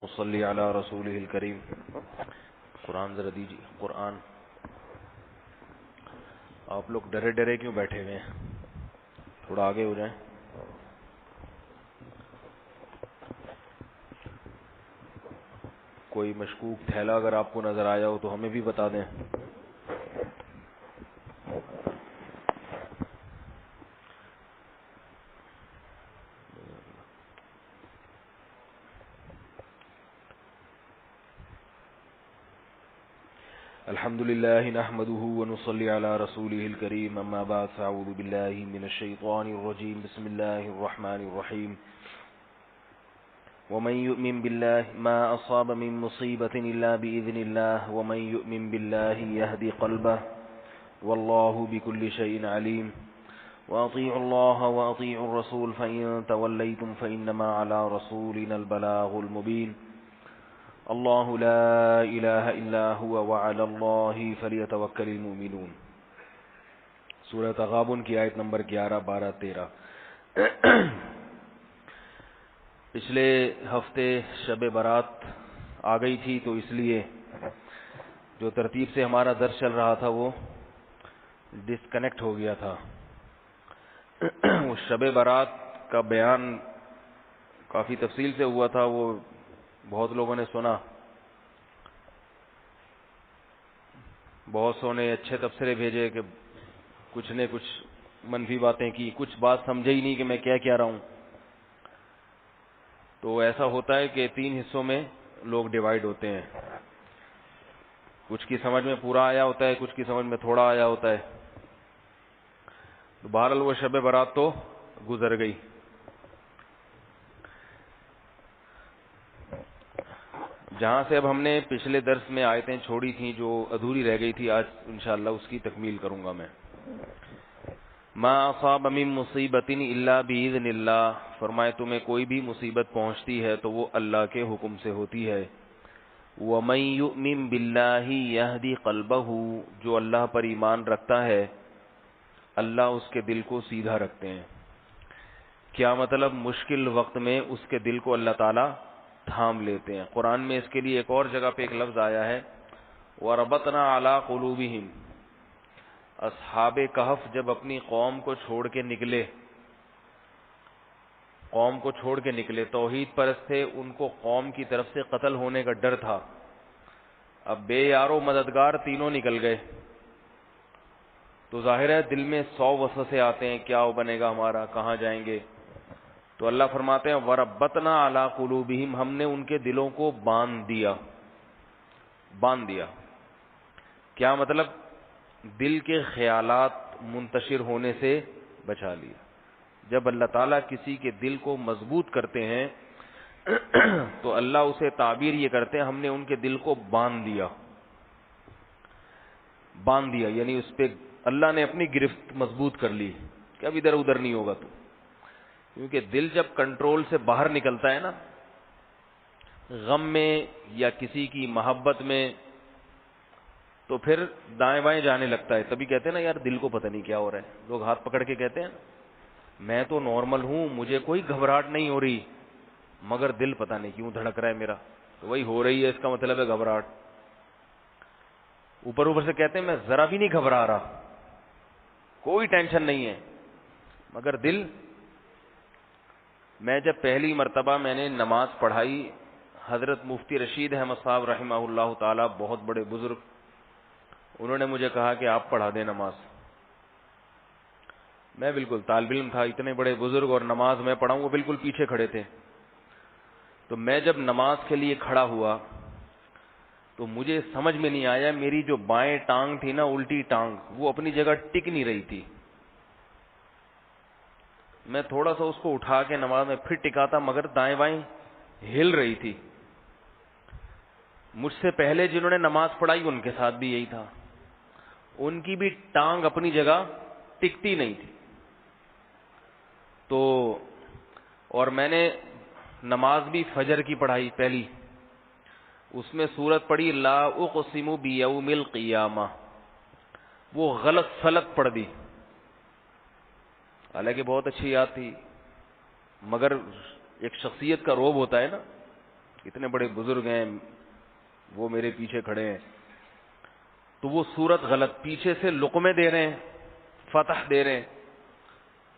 صلی علی رسولہ الکریم۔ قرآن ذرا دیجیے۔ قرآن آپ لوگ ڈرے ڈرے کیوں بیٹھے ہوئے ہیں؟ تھوڑا آگے ہو جائیں۔ کوئی مشکوک تھیلا اگر آپ کو نظر آیا ہو تو ہمیں بھی بتا دیں۔ الحمد لله نحمده ونصلي على رسوله الكريم، اما بعد فاعوذ بالله من الشيطان الرجيم، بسم الله الرحمن الرحيم۔ ومن يؤمن بالله ما أصاب من مصيبة إلا بإذن الله ومن يؤمن بالله يهدي قلبه والله بكل شيء عليم۔ وأطيعوا الله وأطيعوا الرسول فإن توليتم فإنما على رسولنا البلاغ المبين۔ اللہ لا الہ الا هو وعلی اللہ فلیتوکل المؤمنون۔ سورہ تغابن کی آیت نمبر 11، 12، 13۔ پچھلے ہفتے شب برات آ گئی تھی تو اس لیے جو ترتیب سے ہمارا درس چل رہا تھا وہ ڈسکنیکٹ ہو گیا تھا۔ اس شب برات کا بیان کافی تفصیل سے ہوا تھا، وہ بہت لوگوں نے سنا، بہت سو نے اچھے تبصرے بھیجے کہ کچھ نے کچھ منفی باتیں کی، کچھ بات سمجھے ہی نہیں کہ میں کیا کہہ رہا ہوں۔ تو ایسا ہوتا ہے کہ 3 حصوں میں لوگ ڈیوائیڈ ہوتے ہیں، کچھ کی سمجھ میں پورا آیا ہوتا ہے، کچھ کی سمجھ میں تھوڑا آیا ہوتا ہے۔ تو بہرحال وہ شب برات تو گزر گئی۔ جہاں سے اب ہم نے پچھلے درس میں آیتیں چھوڑی تھیں جو ادھوری رہ گئی تھی، آج انشاءاللہ اس کی تکمیل کروں گا میں۔ ما اصاب من مصیبت الا باذن اللہ، فرمائے تمہیں کوئی بھی مصیبت پہنچتی ہے تو وہ اللہ کے حکم سے ہوتی ہے۔ ومن یؤمن باللہ یہدی قلبہ، جو اللہ پر ایمان رکھتا ہے اللہ اس کے دل کو سیدھا رکھتے ہیں۔ کیا مطلب؟ مشکل وقت میں اس کے دل کو اللہ تعالی تھام لیتے ہیں۔ قرآن میں اس کے لیے ایک اور جگہ پہ ایک لفظ آیا ہے، وَرَبَطْنَا عَلَىٰ قُلُوبِهِمْ۔ اصحاب کہف جب اپنی قوم کو چھوڑ کے نکلے، توحید پرست تھے، ان کو قوم کی طرف سے قتل ہونے کا ڈر تھا۔ اب بے یار و مددگار تینوں نکل گئے تو ظاہر ہے دل میں 100 وسوسے آتے ہیں، کیا بنے گا ہمارا، کہاں جائیں گے؟ تو اللہ فرماتے ہیں وَرَبَّطْنَا عَلَىٰ قُلُوبِهِمْ، ہم نے ان کے دلوں کو باندھ دیا۔ کیا مطلب؟ دل کے خیالات منتشر ہونے سے بچا لیا۔ جب اللہ تعالیٰ کسی کے دل کو مضبوط کرتے ہیں تو اللہ اسے تعبیر یہ کرتے ہیں ہم نے ان کے دل کو باندھ دیا، یعنی اس پہ اللہ نے اپنی گرفت مضبوط کر لی کہ اب ادھر ادھر نہیں ہوگا تو۔ کیونکہ دل جب کنٹرول سے باہر نکلتا ہے نا، غم میں یا کسی کی محبت میں، تو پھر دائیں بائیں جانے لگتا ہے۔ تبھی کہتے ہیں نا یار دل کو پتہ نہیں کیا ہو رہا ہے، لوگ ہاتھ پکڑ کے کہتے ہیں میں تو نارمل ہوں، مجھے کوئی گھبراہٹ نہیں ہو رہی، مگر دل پتہ نہیں کیوں دھڑک رہا ہے میرا۔ تو وہی ہو رہی ہے، اس کا مطلب ہے گھبراہٹ۔ اوپر سے کہتے ہیں میں ذرا بھی نہیں گھبرا رہا، کوئی ٹینشن نہیں ہے، مگر دل۔ میں جب پہلی مرتبہ میں نے نماز پڑھائی، حضرت مفتی رشید احمد صاحب رحمہ اللہ تعالی، بہت بڑے بزرگ، انہوں نے مجھے کہا کہ آپ پڑھا دیں نماز۔ میں بالکل طالب علم تھا، اتنے بڑے بزرگ اور نماز میں پڑھاؤں، وہ بالکل پیچھے کھڑے تھے۔ تو میں جب نماز کے لیے کھڑا ہوا تو مجھے سمجھ میں نہیں آیا، میری جو بائیں ٹانگ تھی نا، الٹی ٹانگ، وہ اپنی جگہ ٹک نہیں رہی تھی۔ میں تھوڑا سا اس کو اٹھا کے نماز میں پھر ٹکاتا، مگر دائیں بائیں ہل رہی تھی۔ مجھ سے پہلے جنہوں نے نماز پڑھائی ان کے ساتھ بھی یہی تھا، ان کی بھی ٹانگ اپنی جگہ ٹکتی نہیں تھی۔ تو اور میں نے نماز بھی فجر کی پڑھائی پہلی، اس میں سورت پڑھی لا اقسم بیوم القیامہ، وہ غلط سلط پڑھ دی، حالانکہ بہت اچھی یاد تھی، مگر ایک شخصیت کا روب ہوتا ہے نا، اتنے بڑے بزرگ ہیں وہ میرے پیچھے کھڑے ہیں، تو وہ صورت غلط، پیچھے سے لقمے دے رہے ہیں، فتح دے رہے ہیں.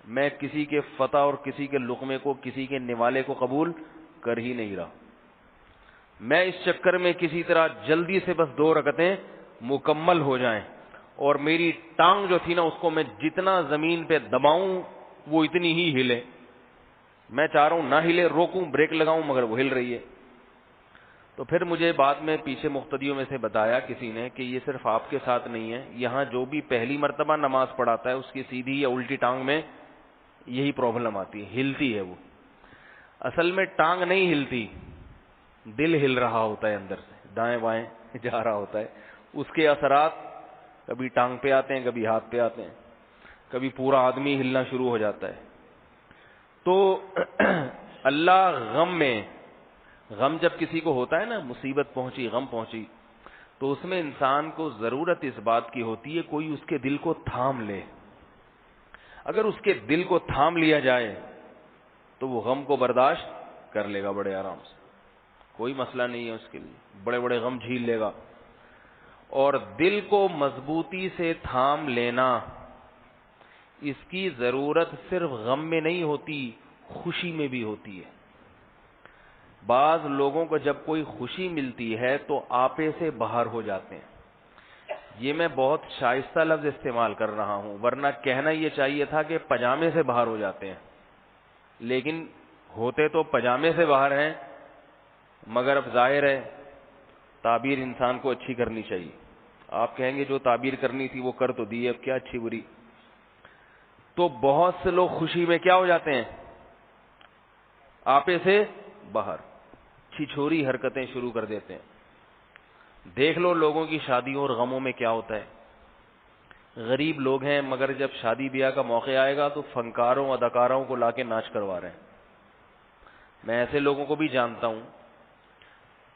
میں کسی کے فتح اور کسی کے لقمے کو، کسی کے نوالے کو قبول کر ہی نہیں رہا. میں اس چکر میں کسی طرح جلدی سے بس 2 رکعتیں مکمل ہو جائیں، اور میری ٹانگ جو تھی نا اس کو میں جتنا زمین پہ دباؤں وہ اتنی ہی ہلے. میں چاہ رہا ہوں نہ ہلے، روکوں بریک لگاؤں مگر وہ ہل رہی ہے. تو پھر مجھے بعد میں پیچھے مقتدیوں میں سے بتایا کسی نے کہ یہ صرف آپ کے ساتھ نہیں ہے، یہاں جو بھی پہلی مرتبہ نماز پڑھاتا ہے اس کی سیدھی یا الٹی ٹانگ میں یہی پرابلم آتی ہے، ہلتی ہے. وہ اصل میں ٹانگ نہیں ہلتی، دل ہل رہا ہوتا ہے اندر سے، دائیں بائیں جا رہا ہوتا ہے. اس کے اثرات کبھی ٹانگ پہ آتے ہیں، کبھی ہاتھ پہ آتے ہیں، کبھی پورا آدمی ہلنا شروع ہو جاتا ہے. تو اللہ غم جب کسی کو ہوتا ہے نا، مصیبت پہنچی، غم پہنچی، تو اس میں انسان کو ضرورت اس بات کی ہوتی ہے کوئی اس کے دل کو تھام لے. اگر اس کے دل کو تھام لیا جائے تو وہ غم کو برداشت کر لے گا بڑے آرام سے، کوئی مسئلہ نہیں ہے اس کے لیے، بڑے بڑے غم جھیل لے گا. اور دل کو مضبوطی سے تھام لینا، اس کی ضرورت صرف غم میں نہیں ہوتی، خوشی میں بھی ہوتی ہے. بعض لوگوں کو جب کوئی خوشی ملتی ہے تو آپے سے باہر ہو جاتے ہیں. یہ میں بہت شائستہ لفظ استعمال کر رہا ہوں، ورنہ کہنا یہ چاہیے تھا کہ پجامے سے باہر ہو جاتے ہیں، لیکن ہوتے تو پجامے سے باہر ہیں، مگر اب ظاہر ہے تعبیر انسان کو اچھی کرنی چاہیے. آپ کہیں گے جو تعبیر کرنی تھی وہ کر تو دی، اب کیا اچھی بری. تو بہت سے لوگ خوشی میں کیا ہو جاتے ہیں، آپے سے باہر، چھچھوری حرکتیں شروع کر دیتے ہیں. دیکھ لو لوگوں کی شادیوں اور غموں میں کیا ہوتا ہے. غریب لوگ ہیں مگر جب شادی بیاہ کا موقع آئے گا تو فنکاروں اداکاروں کو لا کے ناچ کروا رہے ہیں. میں ایسے لوگوں کو بھی جانتا ہوں،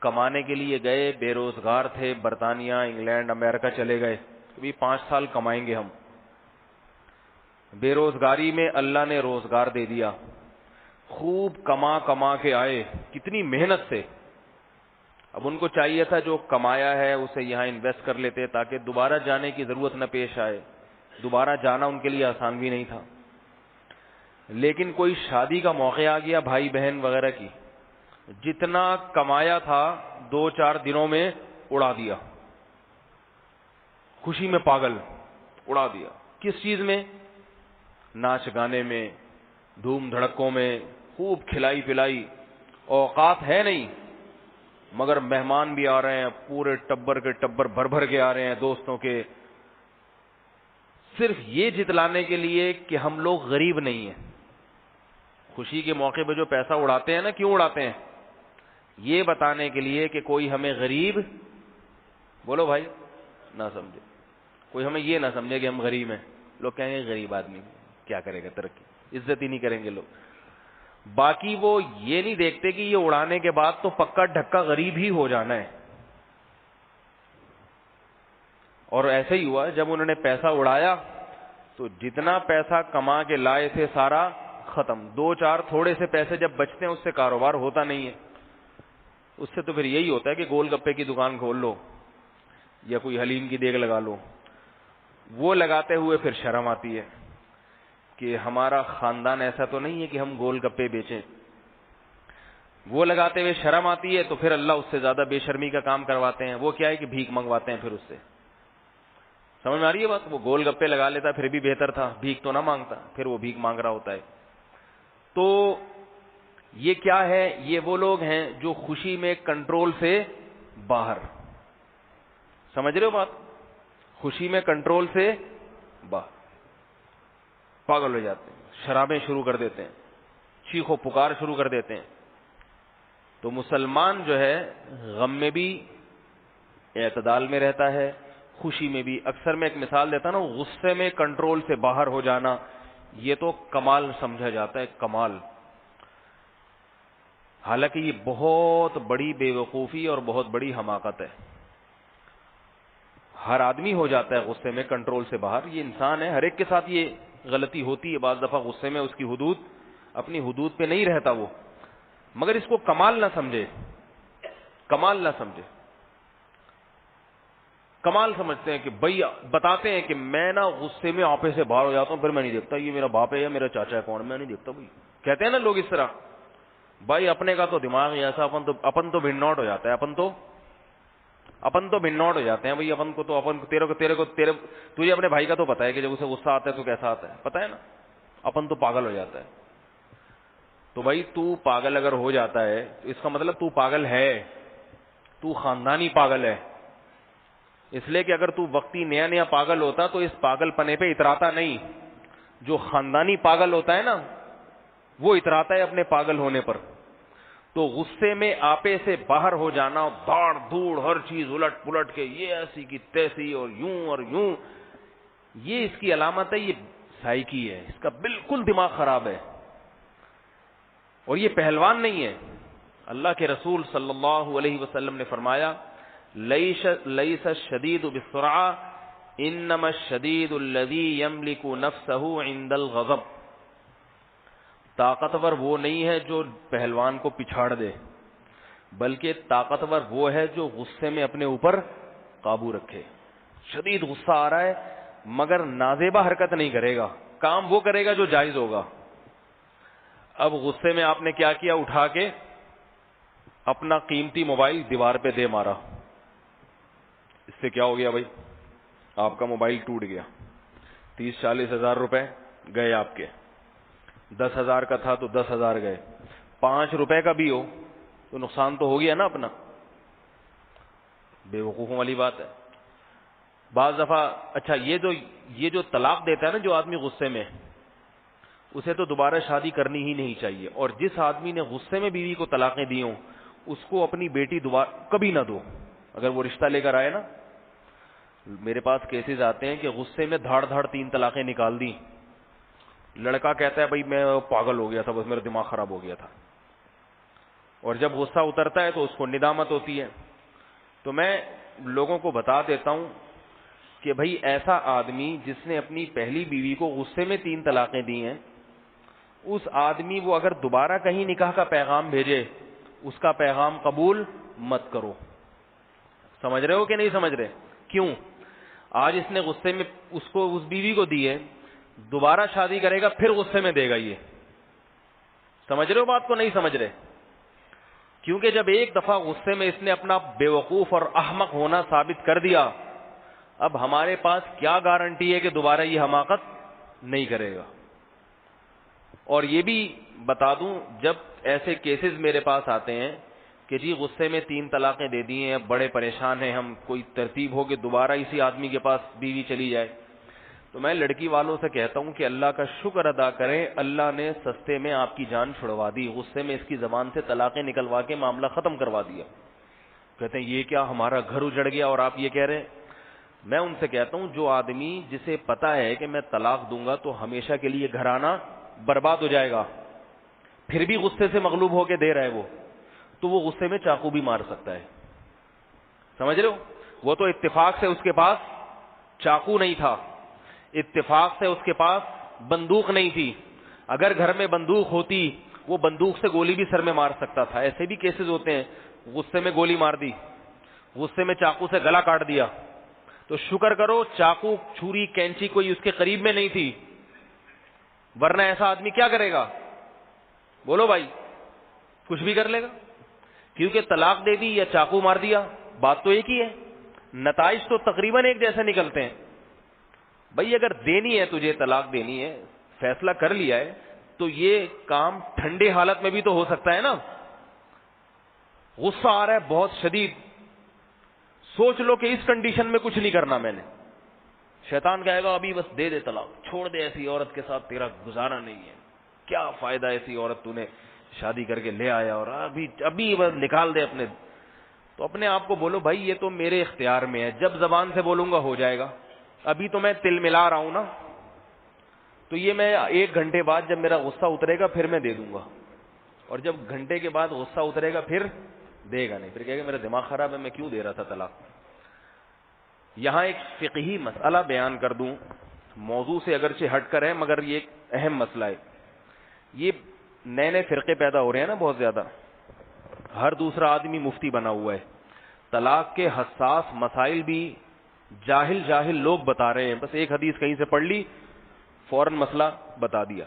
کمانے کے لیے گئے، بے روزگار تھے، برطانیہ، انگلینڈ، امریکہ چلے گئے، ابھی 5 سال کمائیں گے ہم. بے روزگاری میں اللہ نے روزگار دے دیا، خوب کما کے آئے، کتنی محنت سے. اب ان کو چاہیے تھا جو کمایا ہے اسے یہاں انویسٹ کر لیتے تاکہ دوبارہ جانے کی ضرورت نہ پیش آئے. دوبارہ جانا ان کے لیے آسان بھی نہیں تھا. لیکن کوئی شادی کا موقع آ گیا بھائی بہن وغیرہ کی، جتنا کمایا تھا 2-4 دنوں میں اڑا دیا، خوشی میں پاگل، اڑا دیا. کس چیز میں؟ ناچ گانے میں، دھوم دھڑکوں میں، خوب کھلائی پلائی. اوقات ہے نہیں مگر مہمان بھی آ رہے ہیں، پورے ٹبر کے ٹبر بھر بھر کے آ رہے ہیں دوستوں کے، صرف یہ جتلانے کے لیے کہ ہم لوگ غریب نہیں ہیں. خوشی کے موقع پہ جو پیسہ اڑاتے ہیں نا، کیوں اڑاتے ہیں؟ یہ بتانے کے لیے کہ کوئی ہمیں غریب، بولو بھائی، نہ سمجھے، کوئی ہمیں یہ نہ سمجھے کہ ہم غریب ہیں. لوگ کہیں گے غریب آدمی کیا کرے گا ترقی، عزت ہی نہیں کریں گے لوگ. باقی وہ یہ نہیں دیکھتے کہ یہ اڑانے کے بعد تو پکا ڈھکا غریب ہی ہو جانا ہے. اور ایسے ہی ہوا، جب انہوں نے پیسہ اڑایا تو جتنا پیسہ کما کے لائے تھے سارا ختم. 2-4 تھوڑے سے پیسے جب بچتے ہیں اس سے کاروبار ہوتا نہیں ہے. اس سے تو پھر یہی ہوتا ہے کہ گول گپے کی دکان کھول لو یا کوئی حلیم کی دیگ لگا لو. وہ لگاتے ہوئے پھر شرم آتی ہے کہ ہمارا خاندان ایسا تو نہیں ہے کہ ہم گول گپے بیچیں. وہ لگاتے ہوئے شرم آتی ہے تو پھر اللہ اس سے زیادہ بے شرمی کا کام کرواتے ہیں. وہ کیا ہے کہ بھیک منگواتے ہیں پھر اس سے. سمجھ میں آ رہی ہے بات؟ وہ گول گپے لگا لیتا پھر بھی بہتر تھا، بھیک تو نہ مانگتا، پھر وہ بھیک مانگ رہا ہوتا ہے. تو یہ کیا ہے؟ یہ وہ لوگ ہیں جو خوشی میں کنٹرول سے باہر. سمجھ رہے ہو بات؟ خوشی میں کنٹرول سے باہر، پاگل ہو جاتے ہیں، شرابیں شروع کر دیتے ہیں، چیخ و پکار شروع کر دیتے ہیں. تو مسلمان جو ہے غم میں بھی اعتدال میں رہتا ہے، خوشی میں بھی. اکثر میں ایک مثال دیتا نا، غصے میں کنٹرول سے باہر ہو جانا، یہ تو کمال سمجھا جاتا ہے، کمال. حالانکہ یہ بہت بڑی بے وقوفی اور بہت بڑی حماقت ہے. ہر آدمی ہو جاتا ہے غصے میں کنٹرول سے باہر، یہ انسان ہے، ہر ایک کے ساتھ یہ غلطی ہوتی ہے. بعض دفعہ غصے میں اس کی حدود، اپنی حدود پہ نہیں رہتا وہ، مگر اس کو کمال نہ سمجھے. کمال نہ سمجھے. کمال سمجھتے ہیں کہ بھائی بتاتے ہیں کہ میں نا غصے میں آپے سے باہر ہو جاتا ہوں, پھر میں نہیں دیکھتا یہ میرا باپ ہے یا میرا چاچا ہے کون, میں نہیں دیکھتا. بھائی کہتے ہیں نا لوگ اس طرح, بھائی اپنے کا تو دماغ ہی ایسا, اپن تو بھنوٹ ہو جاتا ہے, اپن تو بھنوٹ ہو جاتے ہیں. بھائی اپن کو تیرے تجھے اپنے بھائی کا تو پتا ہے کہ جب اسے غصہ آتا ہے تو کیسا آتا ہے, پتا ہے نا. اپن تو پاگل ہو جاتا ہے. تو بھائی تو پاگل اگر ہو جاتا ہے تو اس کا مطلب تو پاگل ہے, تو خاندانی پاگل ہے. اس لیے کہ اگر تو وقتی نیا نیا پاگل ہوتا تو اس پاگل پنے پہ اتراتا نہیں. جو خاندانی پاگل ہوتا ہے نا وہ اتراتا ہے اپنے پاگل ہونے پر. تو غصے میں آپے سے باہر ہو جانا, دھاڑ دھوڑ ہر چیز الٹ پلٹ کے یہ ایسی کی تیسی اور یوں, یہ اس کی علامت ہے, یہ سائیکی ہے, اس کا بالکل دماغ خراب ہے. اور یہ پہلوان نہیں ہے. اللہ کے رسول صلی اللہ علیہ وسلم نے فرمایا لیس الشدید بالسرعہ انما الشدید الذی یملک نفسه عند الغضب. طاقتور وہ نہیں ہے جو پہلوان کو پچھاڑ دے, بلکہ طاقتور وہ ہے جو غصے میں اپنے اوپر قابو رکھے. شدید غصہ آ رہا ہے مگر نازیبا حرکت نہیں کرے گا, کام وہ کرے گا جو جائز ہوگا. اب غصے میں آپ نے کیا کیا, اٹھا کے اپنا قیمتی موبائل دیوار پہ دے مارا. اس سے کیا ہو گیا بھائی, آپ کا موبائل ٹوٹ گیا. 30-40 ہزار روپے گئے آپ کے. 10,000 کا تھا تو 10,000 گئے. 5 روپے کا بھی ہو تو نقصان تو ہو گیا نا اپنا. بے وقوفوں والی بات ہے. بعض دفعہ اچھا یہ جو طلاق دیتا ہے نا جو آدمی غصے میں, اسے تو دوبارہ شادی کرنی ہی نہیں چاہیے. اور جس آدمی نے غصے میں بیوی کو طلاقیں دی ہوں اس کو اپنی بیٹی دوبارہ کبھی نہ دو. اگر وہ رشتہ لے کر آئے نا, میرے پاس کیسز آتے ہیں کہ غصے میں دھاڑ 3 طلاقیں نکال دی. لڑکا کہتا ہے بھائی میں پاگل ہو گیا تھا, بس میرا دماغ خراب ہو گیا تھا. اور جب غصہ اترتا ہے تو اس کو ندامت ہوتی ہے. تو میں لوگوں کو بتا دیتا ہوں کہ بھائی ایسا آدمی جس نے اپنی پہلی بیوی کو غصے میں 3 طلاقیں دی ہیں, اس آدمی وہ اگر دوبارہ کہیں نکاح کا پیغام بھیجے اس کا پیغام قبول مت کرو. سمجھ رہے ہو کہ نہیں سمجھ رہے؟ کیوں؟ آج اس نے غصے میں اس بیوی کو دی ہے, دوبارہ شادی کرے گا پھر غصے میں دے گا. یہ سمجھ رہے ہو بات کو؟ نہیں سمجھ رہے. کیونکہ جب ایک دفعہ غصے میں اس نے اپنا بیوقوف اور احمق ہونا ثابت کر دیا, اب ہمارے پاس کیا گارنٹی ہے کہ دوبارہ یہ حماقت نہیں کرے گا. اور یہ بھی بتا دوں, جب ایسے کیسز میرے پاس آتے ہیں کہ جی غصے میں 3 طلاقیں دے دی ہیں, بڑے پریشان ہیں ہم, کوئی ترتیب ہو کہ دوبارہ اسی آدمی کے پاس بیوی چلی جائے, تو میں لڑکی والوں سے کہتا ہوں کہ اللہ کا شکر ادا کریں, اللہ نے سستے میں آپ کی جان چھڑوا دی. غصے میں اس کی زبان سے طلاقیں نکلوا کے معاملہ ختم کروا دیا. کہتے ہیں یہ کیا ہمارا گھر اجڑ گیا اور آپ یہ کہہ رہے ہیں. میں ان سے کہتا ہوں جو آدمی جسے پتا ہے کہ میں طلاق دوں گا تو ہمیشہ کے لیے گھر آنا برباد ہو جائے گا, پھر بھی غصے سے مغلوب ہو کے دے رہا ہے تو وہ غصے میں چاقو بھی مار سکتا ہے. سمجھ رہے ہو؟ وہ تو اتفاق سے اس کے پاس چاقو نہیں تھا, اتفاق سے اس کے پاس بندوق نہیں تھی. اگر گھر میں بندوق ہوتی وہ بندوق سے گولی بھی سر میں مار سکتا تھا. ایسے بھی کیسز ہوتے ہیں, غصے میں گولی مار دی, غصے میں چاقو سے گلا کاٹ دیا. تو شکر کرو چاقو چھری کینچی کوئی اس کے قریب میں نہیں تھی, ورنہ ایسا آدمی کیا کرے گا؟ بولو بھائی, کچھ بھی کر لے گا. کیونکہ طلاق دے دی یا چاقو مار دیا, بات تو ایک ہی ہے, نتائج تو تقریباً ایک جیسے نکلتے ہیں. بھائی اگر دینی ہے, تجھے طلاق دینی ہے, فیصلہ کر لیا ہے, تو یہ کام ٹھنڈے حالت میں بھی تو ہو سکتا ہے نا. غصہ آ رہا ہے بہت شدید, سوچ لو کہ اس کنڈیشن میں کچھ نہیں کرنا میں نے. شیطان کہے گا ابھی بس دے دے طلاق, چھوڑ دے, ایسی عورت کے ساتھ تیرا گزارا نہیں ہے, کیا فائدہ ایسی عورت تو نے شادی کر کے لے آیا, اور ابھی بس نکال دے اپنے. تو اپنے آپ کو بولو بھائی یہ تو میرے اختیار میں ہے, جب زبان سے بولوں گا ہو جائے گا. ابھی تو میں تل ملا رہا ہوں نا, تو یہ میں 1 گھنٹے بعد جب میرا غصہ اترے گا پھر میں دے دوں گا, اور جب گھنٹے کے بعد غصہ اترے گا پھر دے گا نہیں, پھر کہے گا میرا دماغ خراب ہے, میں کیوں دے رہا تھا طلاق. یہاں ایک فقہی مسئلہ بیان کر دوں, موضوع سے اگرچہ ہٹ کر ہے مگر یہ ایک اہم مسئلہ ہے. یہ نئے نئے فرقے پیدا ہو رہے ہیں نا بہت زیادہ, ہر دوسرا آدمی مفتی بنا ہوا ہے. طلاق کے حساس مسائل بھی جاہل لوگ بتا رہے ہیں. بس ایک حدیث کہیں سے پڑھ لی, فوراً مسئلہ بتا دیا.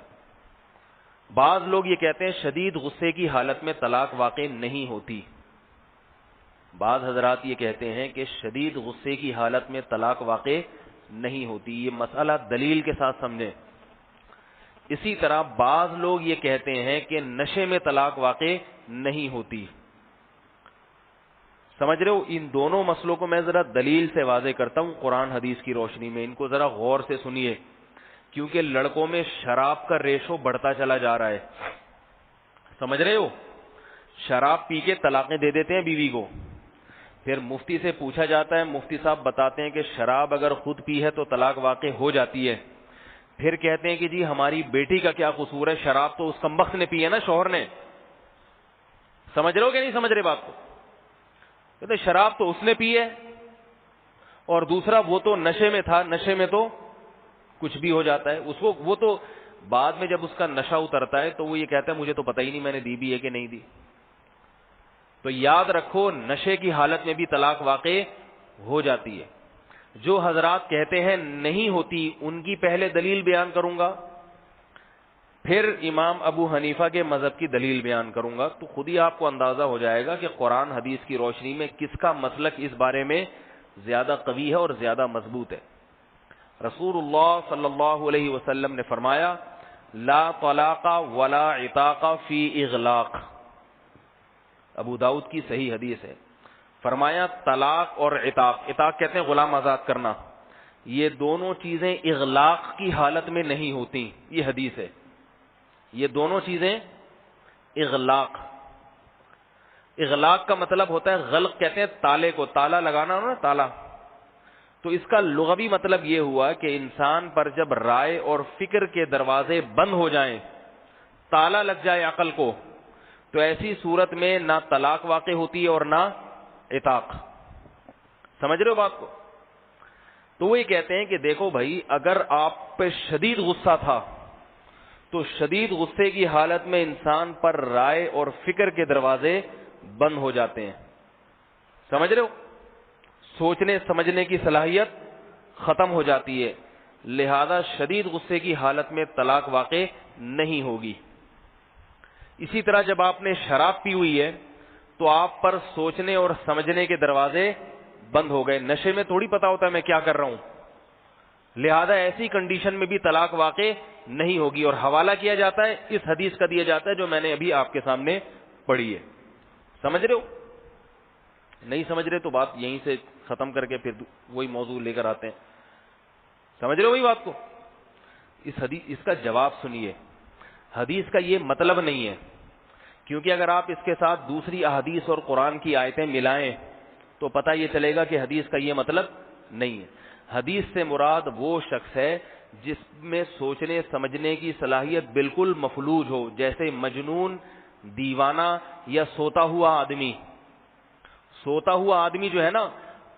بعض لوگ یہ کہتے ہیں شدید غصے کی حالت میں طلاق واقع نہیں ہوتی. بعض حضرات یہ کہتے ہیں کہ شدید غصے کی حالت میں طلاق واقع نہیں ہوتی. یہ مسئلہ دلیل کے ساتھ سمجھیں. اسی طرح بعض لوگ یہ کہتے ہیں کہ نشے میں طلاق واقع نہیں ہوتی. سمجھ رہے ہو؟ ان دونوں مسئلوں کو میں ذرا دلیل سے واضح کرتا ہوں قرآن حدیث کی روشنی میں. ان کو ذرا غور سے سنیے, کیونکہ لڑکوں میں شراب کا ریشو بڑھتا چلا جا رہا ہے. سمجھ رہے ہو؟ شراب پی کے طلاقیں دے دیتے ہیں بیوی کو. پھر مفتی سے پوچھا جاتا ہے, مفتی صاحب بتاتے ہیں کہ شراب اگر خود پی ہے تو طلاق واقع ہو جاتی ہے. پھر کہتے ہیں کہ جی ہماری بیٹی کا کیا قصور ہے, شراب تو اس کمبخت نے پی ہے نا, شوہر نے. سمجھ رہے ہو کہ نہیں سمجھ رہے بات کو؟ کہتے شراب تو اس نے پی ہے, اور دوسرا وہ تو نشے میں تھا, نشے میں تو کچھ بھی ہو جاتا ہے اس کو. وہ تو بعد میں جب اس کا نشہ اترتا ہے تو وہ یہ کہتا ہے مجھے تو پتہ ہی نہیں میں نے دی بھی ہے کہ نہیں دی. تو یاد رکھو نشے کی حالت میں بھی طلاق واقع ہو جاتی ہے. جو حضرات کہتے ہیں نہیں ہوتی ان کی پہلے دلیل بیان کروں گا, پھر امام ابو حنیفہ کے مذہب کی دلیل بیان کروں گا. تو خود ہی آپ کو اندازہ ہو جائے گا کہ قرآن حدیث کی روشنی میں کس کا مسلک اس بارے میں زیادہ قوی ہے اور زیادہ مضبوط ہے. رسول اللہ صلی اللہ علیہ وسلم نے فرمایا لا طلاق ولا عتاق فی اغلاق. ابو داؤد کی صحیح حدیث ہے. فرمایا طلاق اور عتاق کہتے ہیں غلام آزاد کرنا, یہ دونوں چیزیں اغلاق کی حالت میں نہیں ہوتی. یہ حدیث ہے. یہ دونوں چیزیں اغلاق کا مطلب ہوتا ہے غلق کہتے ہیں تالے کو, تالا لگانا ہو نا تالا. تو اس کا لغوی مطلب یہ ہوا کہ انسان پر جب رائے اور فکر کے دروازے بند ہو جائیں, تالا لگ جائے عقل کو, تو ایسی صورت میں نہ طلاق واقع ہوتی ہے اور نہ عتاق. سمجھ رہے ہو بات کو؟ تو وہ یہ کہتے ہیں کہ دیکھو بھائی, اگر آپ پہ شدید غصہ تھا تو شدید غصے کی حالت میں انسان پر رائے اور فکر کے دروازے بند ہو جاتے ہیں. سمجھ رہے ہو؟ سوچنے سمجھنے کی صلاحیت ختم ہو جاتی ہے. لہذا شدید غصے کی حالت میں طلاق واقع نہیں ہوگی. اسی طرح جب آپ نے شراب پی ہوئی ہے تو آپ پر سوچنے اور سمجھنے کے دروازے بند ہو گئے. نشے میں تھوڑی پتا ہوتا ہے میں کیا کر رہا ہوں, لہذا ایسی کنڈیشن میں بھی طلاق واقع نہیں ہوگی. اور حوالہ کیا جاتا ہے اس حدیث کا دیا جاتا ہے جو میں نے ابھی آپ کے سامنے پڑھی ہے. سمجھ رہے ہو؟ نہیں سمجھ رہے تو بات یہیں سے ختم کر کے پھر وہی موضوع لے کر آتے ہیں. سمجھ رہے ہو وہی بات کو؟ اس کا جواب سنیے. حدیث کا یہ مطلب نہیں ہے, کیونکہ اگر آپ اس کے ساتھ دوسری احادیث اور قرآن کی آیتیں ملائیں تو پتہ یہ چلے گا کہ حدیث کا یہ مطلب نہیں ہے. حدیث سے مراد وہ شخص ہے جس میں سوچنے سمجھنے کی صلاحیت بالکل مفلوج ہو, جیسے مجنون, دیوانہ یا سوتا ہوا آدمی. سوتا ہوا آدمی جو ہے نا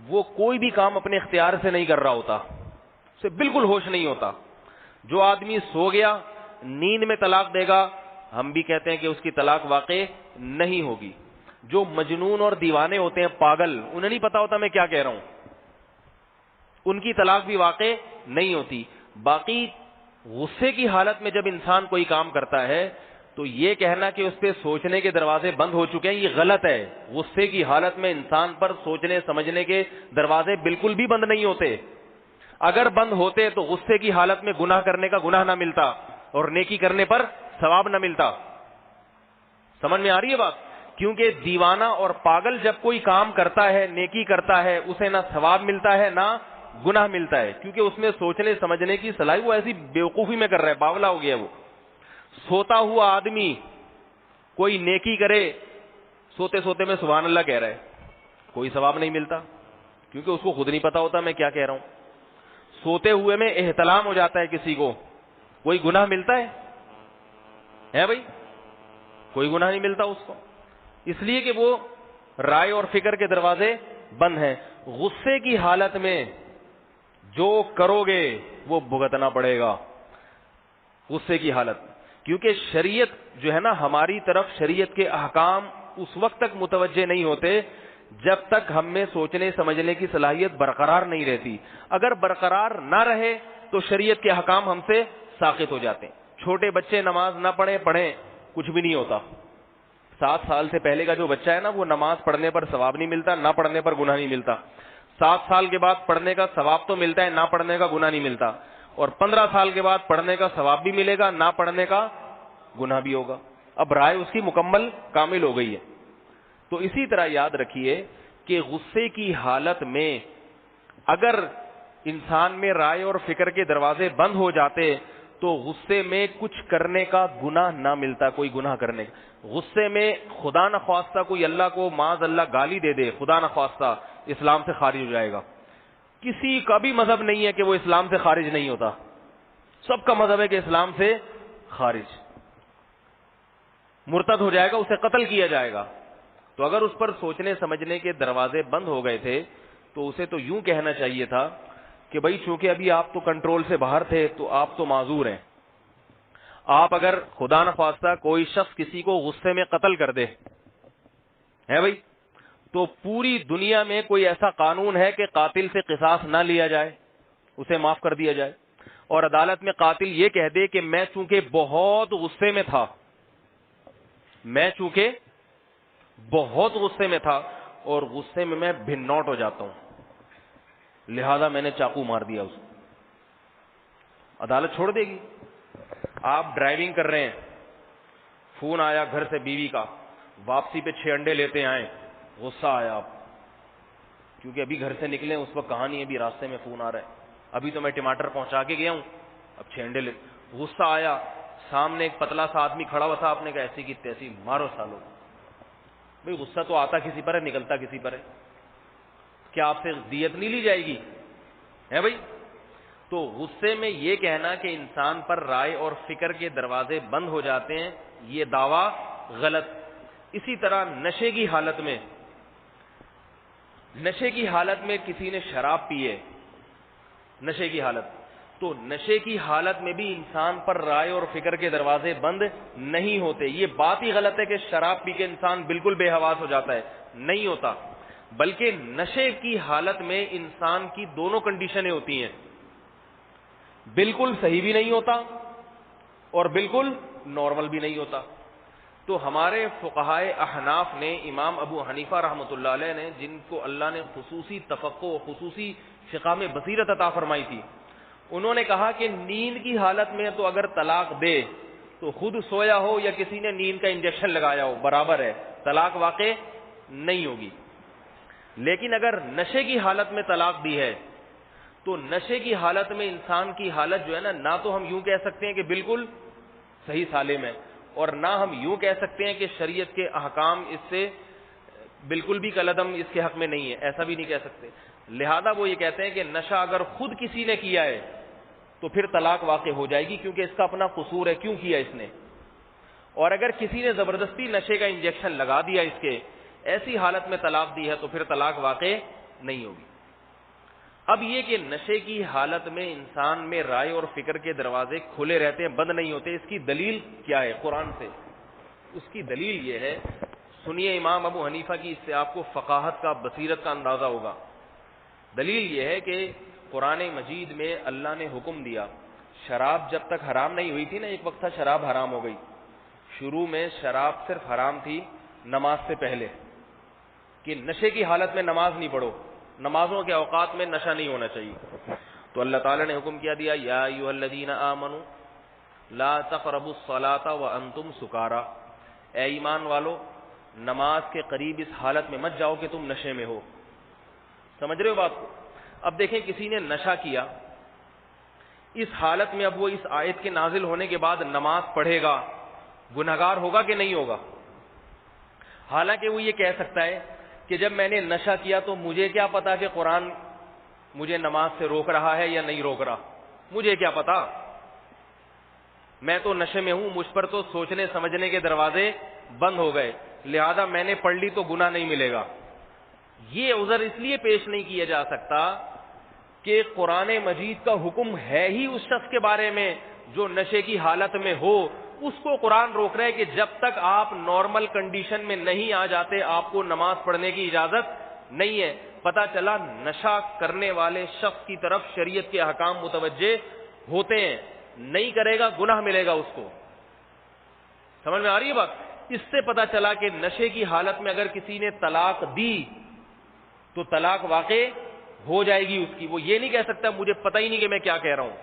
وہ کوئی بھی کام اپنے اختیار سے نہیں کر رہا ہوتا, اسے بالکل ہوش نہیں ہوتا. جو آدمی سو گیا نیند میں طلاق دے گا ہم بھی کہتے ہیں کہ اس کی طلاق واقع نہیں ہوگی. جو مجنون اور دیوانے ہوتے ہیں, پاگل, انہیں نہیں پتا ہوتا میں کیا کہہ رہا ہوں, ان کی طلاق بھی واقع نہیں ہوتی. باقی غصے کی حالت میں جب انسان کوئی کام کرتا ہے تو یہ کہنا کہ اس پہ سوچنے کے دروازے بند ہو چکے ہیں یہ غلط ہے. غصے کی حالت میں انسان پر سوچنے سمجھنے کے دروازے بالکل بھی بند نہیں ہوتے. اگر بند ہوتے تو غصے کی حالت میں گناہ کرنے کا گناہ نہ ملتا اور نیکی کرنے پر ثواب نہ ملتا. سمجھ میں آ رہی ہے بات؟ کیونکہ دیوانہ اور پاگل جب کوئی کام کرتا ہے, نیکی کرتا ہے, اسے نہ ثواب ملتا ہے نہ گناہ ملتا ہے, کیونکہ اس میں سوچنے سمجھنے کی صلاحیت, وہ ایسی بیوقوفی میں کر رہا ہے, باولا ہو گیا وہ. سوتا ہوا آدمی کوئی نیکی کرے سوتے سوتے میں سبحان اللہ کہہ رہا ہے, کوئی ثواب نہیں ملتا کیونکہ اس کو خود نہیں پتا ہوتا میں کیا کہہ رہا ہوں. سوتے ہوئے میں احتلام ہو جاتا ہے کسی کو, کوئی گناہ ملتا ہے بھائی؟ کوئی گناہ نہیں ملتا اس کو, اس لیے کہ وہ رائے اور فکر کے دروازے بند ہیں. غصے کی حالت میں جو کرو گے وہ بھگتنا پڑے گا غصے کی حالت, کیونکہ شریعت جو ہے نا ہماری طرف شریعت کے احکام اس وقت تک متوجہ نہیں ہوتے جب تک ہم میں سوچنے سمجھنے کی صلاحیت برقرار نہیں رہتی. اگر برقرار نہ رہے تو شریعت کے احکام ہم سے ساقط ہو جاتے ہیں. چھوٹے بچے نماز نہ پڑھیں کچھ بھی نہیں ہوتا. 7 سال سے پہلے کا جو بچہ ہے نا, وہ نماز پڑھنے پر ثواب نہیں ملتا, نہ پڑھنے پر گناہ نہیں ملتا. 7 سال کے بعد پڑھنے کا ثواب تو ملتا ہے, نہ پڑھنے کا گناہ نہیں ملتا. اور 15 سال کے بعد پڑھنے کا ثواب بھی ملے گا, نہ پڑھنے کا گناہ بھی ہوگا. اب رائے اس کی مکمل کامل ہو گئی ہے. تو اسی طرح یاد رکھیے کہ غصے کی حالت میں اگر انسان میں رائے اور فکر کے دروازے بند ہو جاتے تو غصے میں کچھ کرنے کا گناہ نہ ملتا, کوئی گناہ کرنے کا. غصے میں خدا نخواستہ کوئی اللہ کو معاذ اللہ گالی دے دے, خدا نخواستہ اسلام سے خارج ہو جائے گا. کسی کا بھی مذہب نہیں ہے کہ وہ اسلام سے خارج نہیں ہوتا, سب کا مذہب ہے کہ اسلام سے خارج, مرتد ہو جائے گا, اسے قتل کیا جائے گا. تو اگر اس پر سوچنے سمجھنے کے دروازے بند ہو گئے تھے تو اسے تو یوں کہنا چاہیے تھا کہ بھائی چونکہ ابھی آپ تو کنٹرول سے باہر تھے تو آپ تو معذور ہیں. آپ اگر خدا نخواستہ کوئی شخص کسی کو غصے میں قتل کر دے ہے بھائی, تو پوری دنیا میں کوئی ایسا قانون ہے کہ قاتل سے قصاص نہ لیا جائے, اسے معاف کر دیا جائے. اور عدالت میں قاتل یہ کہہ دے کہ میں چونکہ بہت غصے میں تھا, میں چونکہ بہت غصے میں تھا اور غصے میں بھنوٹ ہو جاتا ہوں, لہذا میں نے چاقو مار دیا اسے, عدالت چھوڑ دے گی. آپ ڈرائیونگ کر رہے ہیں, فون آیا گھر سے بیوی کا, واپسی پہ 6 انڈے لیتے آئے, غصہ آیا آپ, کیونکہ ابھی گھر سے نکلے اس وقت کہاں نہیں, ابھی راستے میں فون آ رہا ہے, ابھی تو میں ٹماٹر پہنچا کے گیا ہوں, اب 6 انڈے لیتے. غصہ آیا, سامنے ایک پتلا سا آدمی کھڑا ہوا تھا, آپ نے کہا ایسی کی تیسی مارو سالو. بھئی غصہ تو آتا کسی پر ہے, نکلتا کسی پر ہے, کیا آپ سے دیت نہیں لی جائے گی ہے بھائی؟ تو غصے میں یہ کہنا کہ انسان پر رائے اور فکر کے دروازے بند ہو جاتے ہیں, یہ دعویٰ غلط. اسی طرح نشے کی حالت میں کسی نے شراب پی ہے, نشے کی حالت, تو نشے کی حالت میں بھی انسان پر رائے اور فکر کے دروازے بند نہیں ہوتے. یہ بات ہی غلط ہے کہ شراب پی کے انسان بالکل بے حواس ہو جاتا ہے, نہیں ہوتا. بلکہ نشے کی حالت میں انسان کی دونوں کنڈیشنیں ہوتی ہیں, بالکل صحیح بھی نہیں ہوتا اور بالکل نارمل بھی نہیں ہوتا. تو ہمارے فقہائے احناف نے, امام ابو حنیفہ رحمۃ اللہ علیہ نے, جن کو اللہ نے خصوصی تفقہ و خصوصی فقہ میں بصیرت عطا فرمائی تھی, انہوں نے کہا کہ نیند کی حالت میں تو اگر طلاق دے تو خود سویا ہو یا کسی نے نیند کا انجیکشن لگایا ہو برابر ہے, طلاق واقع نہیں ہوگی. لیکن اگر نشے کی حالت میں طلاق دی ہے تو نشے کی حالت میں انسان کی حالت جو ہے نا, نہ تو ہم یوں کہہ سکتے ہیں کہ بالکل صحیح سالم ہے, اور نہ ہم یوں کہہ سکتے ہیں کہ شریعت کے احکام اس سے بالکل بھی قلعدم اس کے حق میں نہیں ہے, ایسا بھی نہیں کہہ سکتے. لہذا وہ یہ کہتے ہیں کہ نشہ اگر خود کسی نے کیا ہے تو پھر طلاق واقع ہو جائے گی, کیونکہ اس کا اپنا قصور ہے, کیوں کیا اس نے. اور اگر کسی نے زبردستی نشے کا انجیکشن لگا دیا اس کے, ایسی حالت میں طلاق دی ہے تو پھر طلاق واقع نہیں ہوگی. اب یہ کہ نشے کی حالت میں انسان میں رائے اور فکر کے دروازے کھلے رہتے ہیں, بند نہیں ہوتے, اس کی دلیل کیا ہے قرآن سے؟ اس کی دلیل یہ ہے, سنیے امام ابو حنیفہ کی, اس سے آپ کو فقاہت کا, بصیرت کا اندازہ ہوگا. دلیل یہ ہے کہ قرآن مجید میں اللہ نے حکم دیا, شراب جب تک حرام نہیں ہوئی تھی نا, ایک وقت تھا شراب حرام ہو گئی, شروع میں شراب صرف حرام تھی نماز سے پہلے, کہ نشے کی حالت میں نماز نہیں پڑھو, نمازوں کے اوقات میں نشہ نہیں ہونا چاہیے. تو اللہ تعالیٰ نے حکم کیا دیا, یا ایھا الذین آمنوا لا تقربوا الصلاۃ وانتم سکارا, اے ایمان والو نماز کے قریب اس حالت میں مت جاؤ کہ تم نشے میں ہو. سمجھ رہے ہو بات کو؟ اب دیکھیں کسی نے نشہ کیا, اس حالت میں اب وہ اس آیت کے نازل ہونے کے بعد نماز پڑھے گا, گنہگار ہوگا کہ نہیں ہوگا؟ حالانکہ وہ یہ کہہ سکتا ہے کہ جب میں نے نشہ کیا تو مجھے کیا پتا کہ قرآن مجھے نماز سے روک رہا ہے یا نہیں روک رہا, مجھے کیا پتا, میں تو نشے میں ہوں, مجھ پر تو سوچنے سمجھنے کے دروازے بند ہو گئے, لہذا میں نے پڑھ لی تو گناہ نہیں ملے گا. یہ عذر اس لیے پیش نہیں کیا جا سکتا کہ قرآن مجید کا حکم ہے ہی اس شخص کے بارے میں جو نشے کی حالت میں ہو, اس کو قرآن روک رہا ہے کہ جب تک آپ نارمل کنڈیشن میں نہیں آ جاتے آپ کو نماز پڑھنے کی اجازت نہیں ہے. پتا چلا نشہ کرنے والے شخص کی طرف شریعت کے احکام متوجہ ہوتے ہیں, نہیں کرے گا گناہ ملے گا اس کو. سمجھ میں آ رہی ہے بات؟ اس سے پتا چلا کہ نشے کی حالت میں اگر کسی نے طلاق دی تو طلاق واقع ہو جائے گی اس کی. وہ یہ نہیں کہہ سکتا مجھے پتہ ہی نہیں کہ میں کیا کہہ رہا ہوں,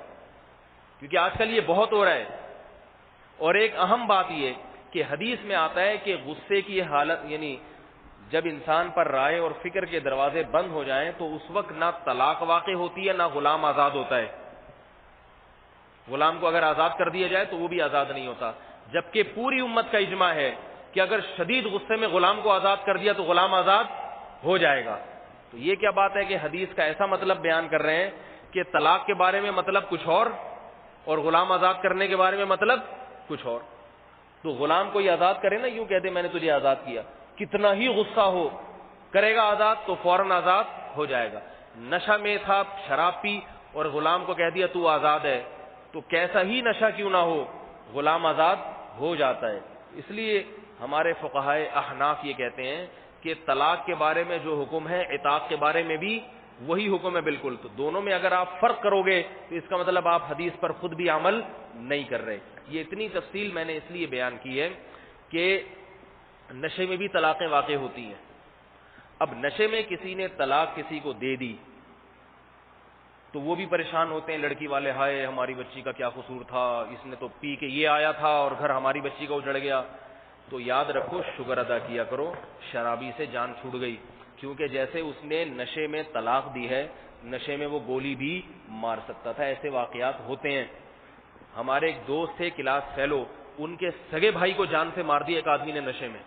کیونکہ آج کل یہ بہت ہو رہا ہے. اور ایک اہم بات یہ کہ حدیث میں آتا ہے کہ غصے کی حالت یعنی جب انسان پر رائے اور فکر کے دروازے بند ہو جائیں تو اس وقت نہ طلاق واقع ہوتی ہے نہ غلام آزاد ہوتا ہے. غلام کو اگر آزاد کر دیا جائے تو وہ بھی آزاد نہیں ہوتا, جبکہ پوری امت کا اجماع ہے کہ اگر شدید غصے میں غلام کو آزاد کر دیا تو غلام آزاد ہو جائے گا. تو یہ کیا بات ہے کہ حدیث کا ایسا مطلب بیان کر رہے ہیں کہ طلاق کے بارے میں مطلب کچھ اور غلام آزاد کرنے کے بارے میں مطلب کچھ اور. تو غلام کو یہ آزاد کرے نا, یوں کہتے میں نے تجھے آزاد کیا, کتنا ہی غصہ ہو کرے گا آزاد تو فوراً آزاد ہو جائے گا. نشہ میں تھا, شراب پی اور غلام کو کہہ دیا تو آزاد ہے, تو کیسا ہی نشہ کیوں نہ ہو غلام آزاد ہو جاتا ہے. اس لیے ہمارے فقہائے احناف یہ کہتے ہیں کہ طلاق کے بارے میں جو حکم ہے عتاق کے بارے میں بھی وہی حکم ہے بالکل. تو دونوں میں اگر آپ فرق کرو گے تو اس کا مطلب آپ حدیث پر خود بھی عمل نہیں کر رہے. یہ اتنی تفصیل میں نے اس لیے بیان کی ہے کہ نشے میں بھی طلاقیں واقع ہوتی ہیں. اب نشے میں کسی نے طلاق کسی کو دے دی تو وہ بھی پریشان ہوتے ہیں لڑکی والے, ہائے ہماری بچی کا کیا قصور تھا, اس نے تو پی کے یہ آیا تھا اور گھر ہماری بچی کا اجڑ گیا. تو یاد رکھو شکر ادا کیا کرو شرابی سے جان چھوٹ گئی, کیونکہ جیسے اس نے نشے میں طلاق دی ہے نشے میں وہ گولی بھی مار سکتا تھا. ایسے واقعات ہوتے ہیں. ہمارے ایک دوست تھے کلاس فیلو, ان کے سگے بھائی کو جان سے مار دیا ایک آدمی نے نشے میں,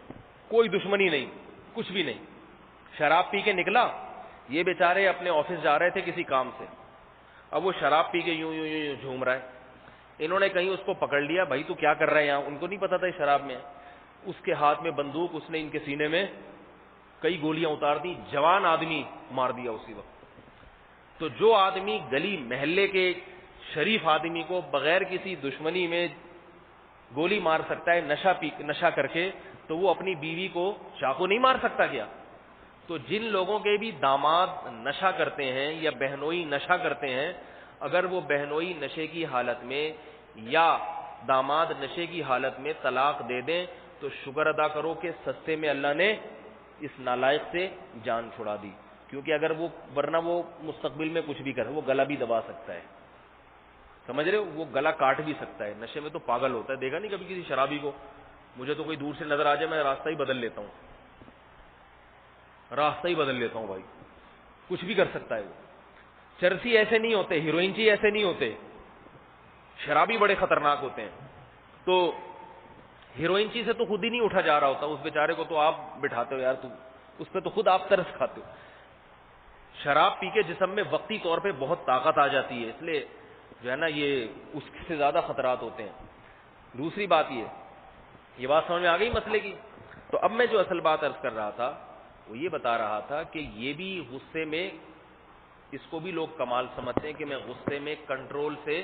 کوئی دشمنی نہیں کچھ بھی نہیں, شراب پی کے نکلا, یہ بیچارے اپنے آفس جا رہے تھے کسی کام سے, اب وہ شراب پی کے یوں یوں یوں یوں جھوم رہا ہے. انہوں نے کہیں اس کو پکڑ لیا, بھائی تو کیا کر رہا ہے یہاں, ان کو نہیں پتا تھا شراب میں. اس کے ہاتھ میں بندوق, اس نے ان کے سینے میں کئی گولیاں اتار دی, جوان آدمی مار دیا اسی وقت. تو جو آدمی گلی محلے کے شریف آدمی کو بغیر کسی دشمنی میں گولی مار سکتا ہے نشہ کر کے, تو وہ اپنی بیوی کو چاقو نہیں مار سکتا کیا؟ تو جن لوگوں کے بھی داماد نشہ کرتے ہیں یا بہنوئی نشہ کرتے ہیں, اگر وہ بہنوئی نشے کی حالت میں یا داماد نشے کی حالت میں طلاق دے دیں تو شکر ادا کرو کہ سستے میں اللہ نے اس نالائق سے جان چھڑا دی. کیونکہ اگر وہ ورنہ وہ مستقبل میں کچھ بھی کرے, وہ گلا بھی دبا سکتا ہے, سمجھ رہے ہو, وہ گلا کاٹ بھی سکتا ہے. نشے میں تو پاگل ہوتا ہے, دیکھا نہیں کبھی کسی شرابی کو, مجھے تو کوئی دور سے نظر آ جائے میں راستہ ہی بدل لیتا ہوں, راستہ ہی بدل لیتا ہوں بھائی, کچھ بھی کر سکتا ہے وہ. چرسی ایسے نہیں ہوتے, ہیروئنچی ایسے نہیں ہوتے, شرابی بڑے خطرناک ہوتے ہیں. تو ہیروئنچی سے تو خود ہی نہیں اٹھا جا رہا ہوتا, اس بیچارے کو تو آپ بٹھاتے ہو یار, اس پہ تو خود آپ ترس کھاتے ہو. شراب پی کے جسم میں وقتی طور پہ بہت طاقت آ جاتی ہے, اس لیے جو ہے نا یہ اس سے زیادہ خطرات ہوتے ہیں. دوسری بات یہ بات سمجھ میں آ گئی مسئلے کی. تو اب میں جو اصل بات عرض کر رہا تھا وہ یہ بتا رہا تھا کہ یہ بھی غصے میں, اس کو بھی لوگ کمال سمجھتے ہیں کہ میں غصے میں کنٹرول سے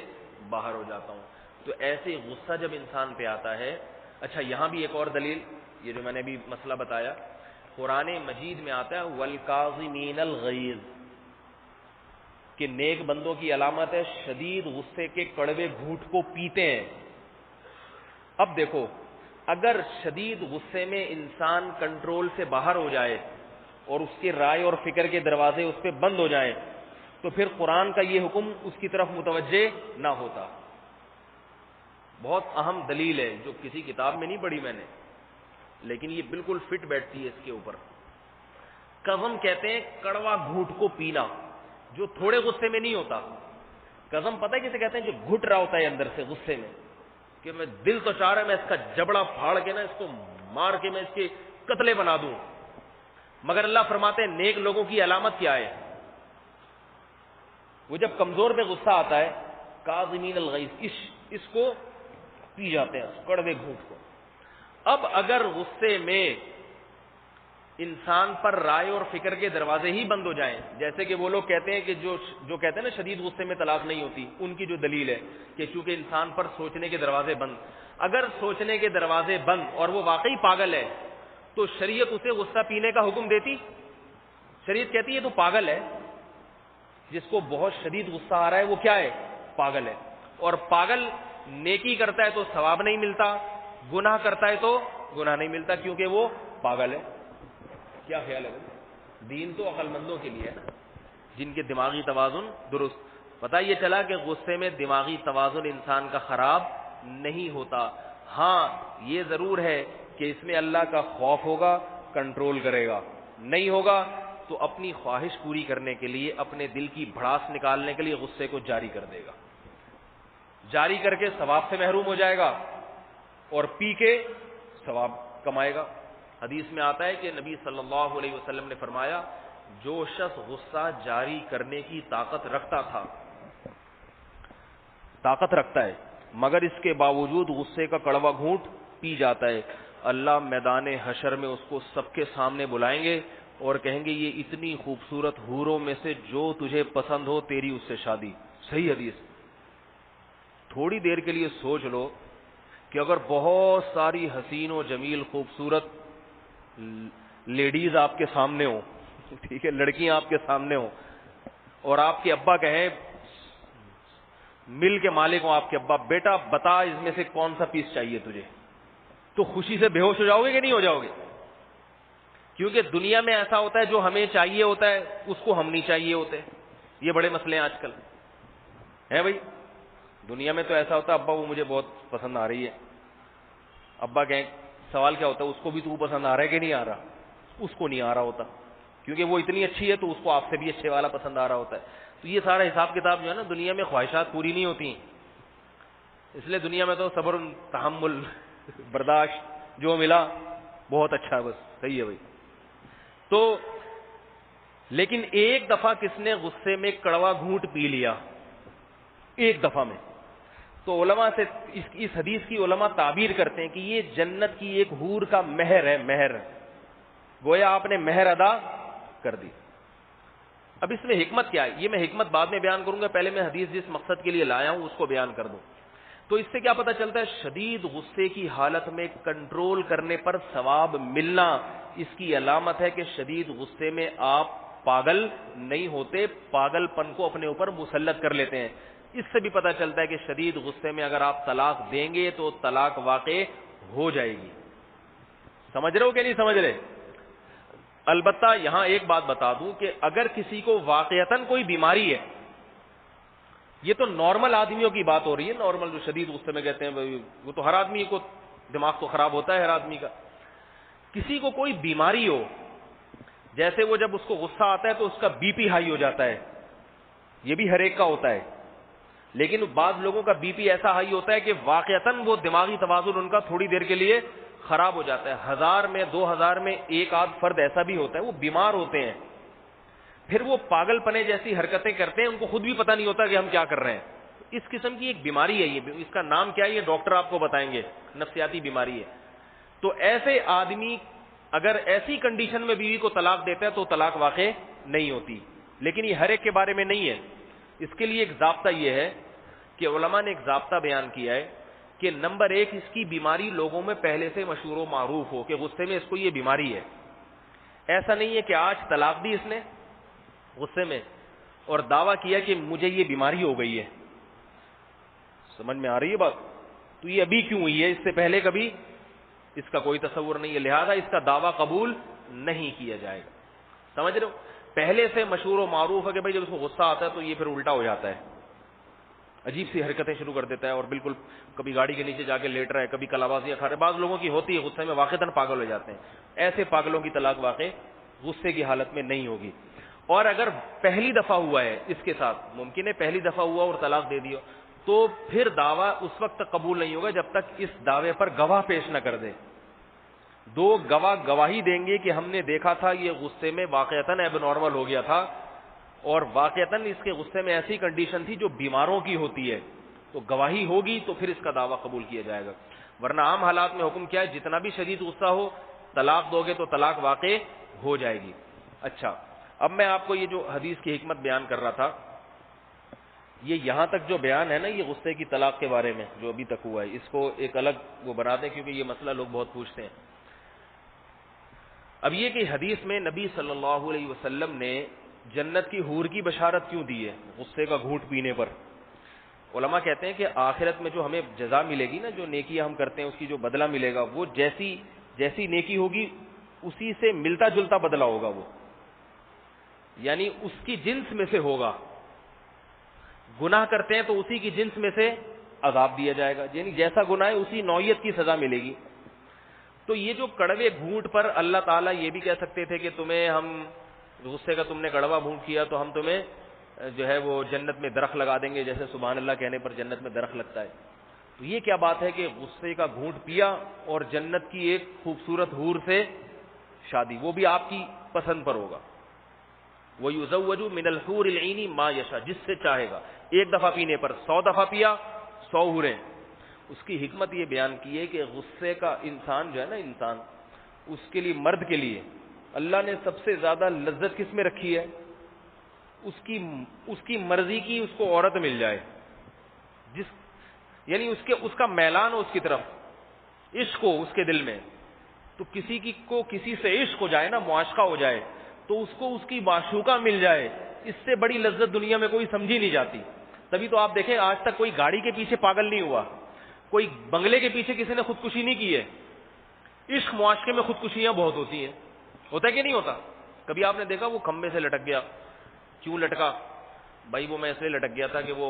باہر ہو جاتا ہوں. تو ایسے غصہ جب انسان پہ آتا ہے, اچھا یہاں بھی ایک اور دلیل, یہ جو میں نے ابھی مسئلہ بتایا, قرآن مجید میں آتا ہے والکاظمین الغیظ, کہ نیک بندوں کی علامت ہے شدید غصے کے کڑوے گھونٹ کو پیتے ہیں. اب دیکھو, اگر شدید غصے میں انسان کنٹرول سے باہر ہو جائے اور اس کے رائے اور فکر کے دروازے اس پہ بند ہو جائیں تو پھر قرآن کا یہ حکم اس کی طرف متوجہ نہ ہوتا. بہت اہم دلیل ہے جو کسی کتاب میں نہیں پڑھی میں نے, لیکن یہ بالکل فٹ بیٹھتی ہے اس کے اوپر. قزم کہتے ہیں کڑوا گھونٹ کو پینا, جو تھوڑے غصے میں نہیں ہوتا. قزم پتہ ہے کسے کہتے ہیں؟ جو گھٹ رہا ہوتا ہے اندر سے غصے میں, کہ میں دل تو چاہ رہا ہے میں اس کا جبڑا پھاڑ کے نا اس کو مار کے میں اس کے قتلے بنا دوں, مگر اللہ فرماتے ہیں نیک لوگوں کی علامت کیا ہے؟ وہ جب کمزور پہ غصہ آتا ہے کاظمین الغیظ, اس کو پی جاتے ہیں کڑوے گھونٹ کو. اب اگر غصے میں انسان پر رائے اور فکر کے دروازے ہی بند ہو جائیں, جیسے کہ وہ لوگ کہتے ہیں کہ جو کہتے ہیں نا شدید غصے میں طلاق نہیں ہوتی, ان کی جو دلیل ہے کہ چونکہ انسان پر سوچنے کے دروازے بند. اگر سوچنے کے دروازے بند اور وہ واقعی پاگل ہے تو شریعت اسے غصہ پینے کا حکم دیتی؟ شریعت کہتی ہے تو پاگل ہے، جس کو بہت شدید غصہ آ رہا ہے وہ کیا ہے؟ پاگل ہے. اور پاگل نیکی کرتا ہے تو ثواب نہیں ملتا، گناہ کرتا ہے تو گناہ نہیں ملتا، کیونکہ وہ پاگل ہے. کیا خیال ہے؟ دین تو عقل مندوں کے لیے ہے نا، جن کے دماغی توازن درست. پتہ یہ چلا کہ غصے میں دماغی توازن انسان کا خراب نہیں ہوتا. ہاں یہ ضرور ہے کہ اس میں اللہ کا خوف ہوگا، کنٹرول کرے گا، نہیں ہوگا تو اپنی خواہش پوری کرنے کے لیے، اپنے دل کی بھڑاس نکالنے کے لیے غصے کو جاری کر دے گا، جاری کر کے ثواب سے محروم ہو جائے گا اور پی کے ثواب کمائے گا. حدیث میں آتا ہے کہ نبی صلی اللہ علیہ وسلم نے فرمایا جو شخص غصہ جاری کرنے کی طاقت رکھتا ہے مگر اس کے باوجود غصے کا کڑوا گھونٹ پی جاتا ہے، اللہ میدان حشر میں اس کو سب کے سامنے بلائیں گے اور کہیں گے یہ اتنی خوبصورت حوروں میں سے جو تجھے پسند ہو تیری اس سے شادی. صحیح حدیث. تھوڑی دیر کے لیے سوچ لو کہ اگر بہت ساری حسین و جمیل خوبصورت لیڈیز آپ کے سامنے ہوں، ٹھیک ہے، لڑکیاں آپ کے سامنے ہوں، اور آپ کے ابا کہیں، مل کے مالک ہوں آپ کے ابا، بیٹا بتا اس میں سے کون سا پیس چاہیے تجھے، تو خوشی سے بے ہوش ہو جاؤ گے کہ نہیں ہو جاؤ گے؟ کیونکہ دنیا میں ایسا ہوتا ہے جو ہمیں چاہیے ہوتا ہے اس کو ہم نہیں چاہیے ہوتے. یہ بڑے مسئلے ہیں آج کل ہے بھائی. دنیا میں تو ایسا ہوتا ہے ابا وہ مجھے بہت پسند آ رہی ہے، ابا کہیں سوال کیا ہوتا ہے اس کو بھی تو پسند آ رہا ہے کہ نہیں آ رہا؟ اس کو نہیں آ رہا ہوتا کیونکہ وہ اتنی اچھی ہے تو اس کو آپ سے بھی اچھے والا پسند آ رہا ہوتا ہے. تو یہ سارا حساب کتاب جو ہے نا دنیا میں خواہشات پوری نہیں ہوتی ہیں، اس لیے دنیا میں تو صبر تحمل برداشت جو ملا بہت اچھا ہے، بس صحیح ہے بھائی. تو لیکن ایک دفعہ کس نے غصے میں کڑوا گھونٹ پی لیا، ایک دفعہ میں، تو علماء سے اس حدیث کی علماء تعبیر کرتے ہیں کہ یہ جنت کی ایک حور کا مہر ہے، مہر، گویا آپ نے مہر ادا کر دی. اب اس میں حکمت کیا ہے یہ میں حکمت بعد میں بیان کروں گا، پہلے میں حدیث جس مقصد کے لیے لایا ہوں اس کو بیان کر دوں. تو اس سے کیا پتہ چلتا ہے؟ شدید غصے کی حالت میں کنٹرول کرنے پر ثواب ملنا اس کی علامت ہے کہ شدید غصے میں آپ پاگل نہیں ہوتے، پاگل پن کو اپنے اوپر مسلط کر لیتے ہیں. اس سے بھی پتہ چلتا ہے کہ شدید غصے میں اگر آپ طلاق دیں گے تو طلاق واقع ہو جائے گی. سمجھ رہے ہو کہ نہیں سمجھ رہے؟ البتہ یہاں ایک بات بتا دوں کہ اگر کسی کو واقعتاً کوئی بیماری ہے، یہ تو نارمل آدمیوں کی بات ہو رہی ہے، نارمل جو شدید غصے میں کہتے ہیں وہ تو ہر آدمی کو دماغ تو خراب ہوتا ہے ہر آدمی کا. کسی کو کوئی بیماری ہو، جیسے وہ جب اس کو غصہ آتا ہے تو اس کا بی پی ہائی ہو جاتا ہے، یہ بھی ہر ایک کا ہوتا ہے، لیکن بعض لوگوں کا بی پی ایسا ہائی ہوتا ہے کہ واقعتاً وہ دماغی توازن ان کا تھوڑی دیر کے لیے خراب ہو جاتا ہے. 1000 میں 2000 میں ایک آدھ فرد ایسا بھی ہوتا ہے، وہ بیمار ہوتے ہیں، پھر وہ پاگل پنے جیسی حرکتیں کرتے ہیں، ان کو خود بھی پتہ نہیں ہوتا کہ ہم کیا کر رہے ہیں. اس قسم کی ایک بیماری ہے، یہ اس کا نام کیا ہے یہ ڈاکٹر آپ کو بتائیں گے، نفسیاتی بیماری ہے. تو ایسے آدمی اگر ایسی کنڈیشن میں بیوی کو طلاق دیتا ہے تو طلاق واقع نہیں ہوتی، لیکن یہ ہر ایک کے بارے میں نہیں ہے. اس کے لیے ایک ضابطہ یہ ہے کہ علماء نے ایک ضابطہ بیان کیا ہے کہ نمبر 1 اس کی بیماری لوگوں میں پہلے سے مشہور و معروف ہو کہ غصے میں اس کو یہ بیماری ہے. ایسا نہیں ہے کہ آج طلاق دی اس نے غصے میں اور دعویٰ کیا کہ مجھے یہ بیماری ہو گئی ہے. سمجھ میں آ رہی ہے بات؟ تو یہ ابھی کیوں ہوئی ہے، اس سے پہلے کبھی اس کا کوئی تصور نہیں ہے، لہذا اس کا دعویٰ قبول نہیں کیا جائے گا. سمجھ رہے ہو؟ پہلے سے مشہور و معروف ہے کہ بھائی جب اس کو غصہ آتا ہے تو یہ پھر الٹا ہو جاتا ہے، عجیب سی حرکتیں شروع کر دیتا ہے اور بالکل کبھی گاڑی کے نیچے جا کے لیٹ رہا ہے، کبھی کلابازیاں کھا رہا ہے. بعض لوگوں کی ہوتی ہے غصے میں واقعتاً پاگل ہو جاتے ہیں. ایسے پاگلوں کی طلاق واقع غصے کی حالت میں نہیں ہوگی. اور اگر پہلی دفعہ ہوا ہے اس کے ساتھ، ممکن ہے پہلی دفعہ ہوا اور طلاق دے دیا، تو پھر دعویٰ اس وقت تک قبول نہیں ہوگا جب تک اس دعوے پر گواہ پیش نہ کر دے. 2 گواہ گواہی دیں گے کہ ہم نے دیکھا تھا یہ غصے میں واقعتاً ایب نارمل ہو گیا تھا اور واقعتاً اس کے غصے میں ایسی کنڈیشن تھی جو بیماروں کی ہوتی ہے، تو گواہی ہوگی تو پھر اس کا دعویٰ قبول کیا جائے گا. ورنہ عام حالات میں حکم کیا ہے، جتنا بھی شدید غصہ ہو طلاق دو گے تو طلاق واقع ہو جائے گی. اچھا، اب میں آپ کو یہ جو حدیث کی حکمت بیان کر رہا تھا، یہ یہاں تک جو بیان ہے نا یہ غصے کی طلاق کے بارے میں جو ابھی تک ہوا ہے، اس کو ایک الگ وہ بنا دیں کیونکہ یہ مسئلہ لوگ بہت پوچھتے ہیں۔ اب یہ کہ حدیث میں نبی صلی اللہ علیہ وسلم نے جنت کی حور کی بشارت کیوں دی ہے غصے کا گھونٹ پینے پر؟ علماء کہتے ہیں کہ آخرت میں جو ہمیں جزا ملے گی نا، جو نیکیاں ہم کرتے ہیں اس کی جو بدلہ ملے گا، وہ جیسی نیکی ہوگی اسی سے ملتا جلتا بدلہ ہوگا، وہ یعنی اس کی جنس میں سے ہوگا۔ گناہ کرتے ہیں تو اسی کی جنس میں سے عذاب دیا جائے گا، یعنی جیسا گناہ ہے اسی نوعیت کی سزا ملے گی۔ تو یہ جو کڑوے گھونٹ پر اللہ تعالیٰ یہ بھی کہہ سکتے تھے کہ تمہیں ہم غصے کا تم نے کڑوا گھونٹ کیا تو ہم تمہیں جو ہے وہ جنت میں درخت لگا دیں گے، جیسے سبحان اللہ کہنے پر جنت میں درخت لگتا ہے۔ تو یہ کیا بات ہے کہ غصے کا گھونٹ پیا اور جنت کی ایک خوبصورت حور سے شادی، وہ بھی آپ کی پسند پر ہوگا۔ وَيُزَوَّجُ مِنَ الْحُورِ الْعِينِ مَا يَشَاءُ، جس سے چاہے گا، ایک دفعہ پینے پر 100 دفعہ پیا 100 حوریں۔ اس کی حکمت یہ بیان کی ہے کہ غصے کا انسان جو ہے نا، انسان اس کے لیے، مرد کے لیے اللہ نے سب سے زیادہ لذت کس میں رکھی ہے؟ اس کی مرضی کی اس کو عورت مل جائے، یعنی اس کا میلان ہو اس کی طرف، عشق ہو اس کے دل میں، تو کسی سے عشق ہو جائے نا، معاشقہ ہو جائے، تو اس کو اس کی معشوقہ مل جائے، اس سے بڑی لذت دنیا میں کوئی سمجھی نہیں جاتی۔ تبھی تو آپ دیکھیں آج تک کوئی گاڑی کے پیچھے پاگل نہیں ہوا، کوئی بنگلے کے پیچھے کسی نے خودکشی نہیں کی ہے۔ عشق معاشقے میں خودکشیاں بہت ہوتی ہیں، ہوتا ہے کہ نہیں ہوتا؟ کبھی آپ نے دیکھا وہ کھمبے سے لٹک گیا، کیوں لٹکا؟ بھائی وہ میں اس لیے لٹک گیا تھا کہ وہ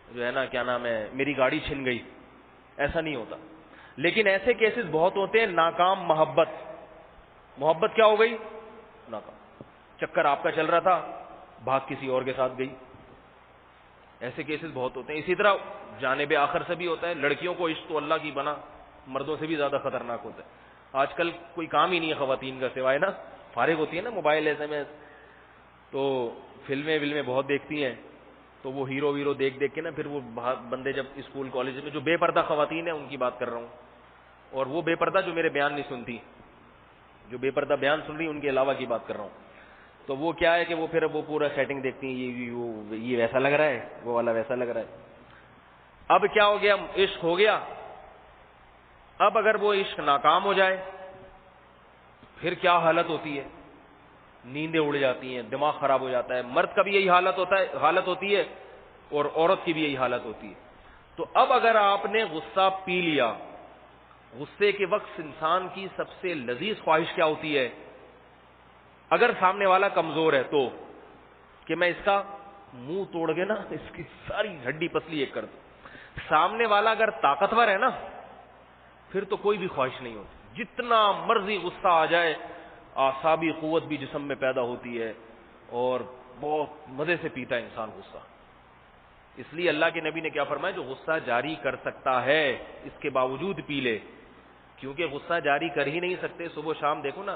جو ہے نا کیا نام ہے میری گاڑی چھن گئی، ایسا نہیں ہوتا۔ لیکن ایسے کیسز بہت ہوتے ہیں، ناکام محبت کیا ہو گئی؟ ناکام، چکر آپ کا چل رہا تھا، بھاگ کسی اور کے ساتھ گئی، ایسے کیسز بہت ہوتے ہیں۔ اسی طرح جانب آخر سے بھی ہوتا ہے، لڑکیوں کو عشق تو اللہ کی بنا مردوں سے بھی زیادہ خطرناک ہوتا ہے۔ آج کل کوئی کام ہی نہیں ہے خواتین کا سوائے نا فارغ ہوتی ہے نا موبائل SMS، تو فلمیں بہت دیکھتی ہیں، تو وہ ہیرو دیکھ کے نا پھر وہ بندے جب اسکول کالج میں جو بے پردہ خواتین ہیں ان کی بات کر رہا ہوں، اور وہ بے پردہ جو میرے بیان نہیں سنتی، جو بے پردہ بیان سن رہی ان کے علاوہ کی بات کر رہا ہوں، تو وہ کیا ہے کہ وہ پھر وہ پورا سیٹنگ دیکھتی ہیں، یہ ویسا لگ رہا ہے، وہ والا ویسا لگ رہا ہے۔ اب کیا ہو گیا؟ عشق ہو گیا۔ اب اگر وہ عشق ناکام ہو جائے پھر کیا حالت ہوتی ہے؟ نیندیں اڑ جاتی ہیں، دماغ خراب ہو جاتا ہے۔ مرد کا بھی یہی حالت ہوتی ہے اور عورت کی بھی یہی حالت ہوتی ہے۔ تو اب اگر آپ نے غصہ پی لیا، غصے کے وقت انسان کی سب سے لذیذ خواہش کیا ہوتی ہے؟ اگر سامنے والا کمزور ہے تو کہ میں اس کا منہ توڑ کے نا اس کی ساری ہڈی پسلی ایک کر دوں۔ سامنے والا اگر طاقتور ہے نا پھر تو کوئی بھی خواہش نہیں ہوتی، جتنا مرضی غصہ آ جائے، اعصابی قوت بھی جسم میں پیدا ہوتی ہے اور بہت مزے سے پیتا ہے انسان غصہ۔ اس لیے اللہ کے نبی نے کیا فرمایا؟ جو غصہ جاری کر سکتا ہے اس کے باوجود پی لے، کیونکہ غصہ جاری کر ہی نہیں سکتے۔ صبح شام دیکھو نا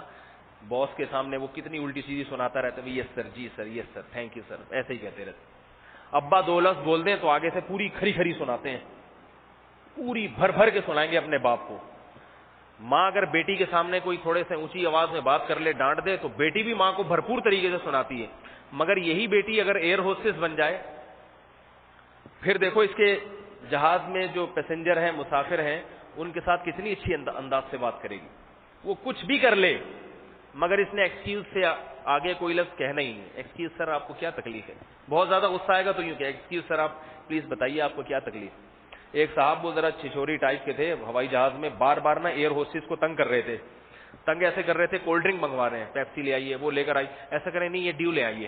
باس کے سامنے وہ کتنی الٹی سیدھی سناتا رہتا ہے، یس سر، جی سر، یس سر، تھینک یو سر، ایسے ہی کہتے رہتے۔ ابا 2 لفظ بول دیں تو آگے سے پوری کھری سناتے ہیں، پوری بھر کے سنائیں گے اپنے باپ کو۔ ماں اگر بیٹی کے سامنے کوئی تھوڑے سے اونچی آواز میں بات کر لے، ڈانٹ دے، تو بیٹی بھی ماں کو بھرپور طریقے سے سناتی ہے۔ مگر یہی بیٹی اگر ایئر ہوسٹس بن جائے، پھر دیکھو اس کے جہاز میں جو پیسنجر ہیں، مسافر ہیں، ان کے ساتھ کتنی اچھی انداز سے بات کرے گی۔ وہ کچھ بھی کر لے مگر اس نے ایکسکیوز سے آگے کوئی لفظ کہنا ہی نہیں۔ ایکسکیوز سر آپ کو کیا تکلیف ہے؟ بہت زیادہ غصہ آئے گا تو یوں کہ ایکسکیوز سر آپ پلیز بتائیے آپ کو کیا تکلیف ہے۔ ایک صاحب وہ ذرا چھچوری ٹائپ کے تھے، ہوائی جہاز میں بار نا ایئر ہوسٹس کو تنگ کر رہے تھے، ایسے کر رہے تھے، کولڈ ڈرنک منگوا رہے ہیں، پیپسی لے آئیے، وہ لے کر آئی، ایسا کریں نہیں یہ ڈیو لے آئیے۔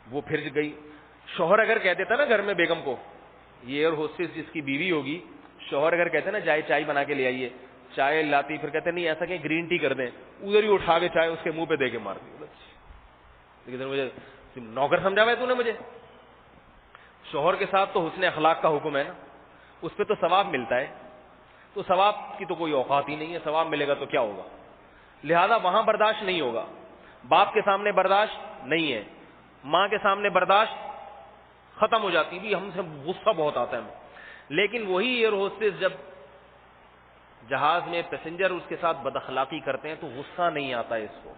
وہ پھر گئی، شوہر اگر کہہ دیتا نا گھر میں بیگم کو، یہ ایئر ہوسٹس جس کی بیوی ہوگی، شوہر اگر کہتے نا چائے بنا کے لے آئیے، چائے لاتی، پھر کہتے نہیں ایسا کہ گرین ٹی کر دیں، ادھر ہی اٹھا کے چائے اس کے منہ پہ دے کے مار دی۔ لیکن مجھے نوکر سمجھا ہوا ہے تو نے مجھے؟ شوہر کے ساتھ تو حسن اخلاق کا حکم ہے نا، اس پہ تو ثواب ملتا ہے، تو ثواب کی تو کوئی اوقات ہی نہیں ہے، ثواب ملے گا تو کیا ہوگا؟ لہذا وہاں برداشت نہیں ہوگا، باپ کے سامنے برداشت نہیں ہے، ماں کے سامنے برداشت ختم ہو جاتی بھی، ہم سے غصہ بہت آتا ہے۔ لیکن وہی ایئر ہوسٹس جب جہاز میں پیسنجر اس کے ساتھ بد اخلاقی کرتے ہیں تو غصہ نہیں آتا ہے اس کو،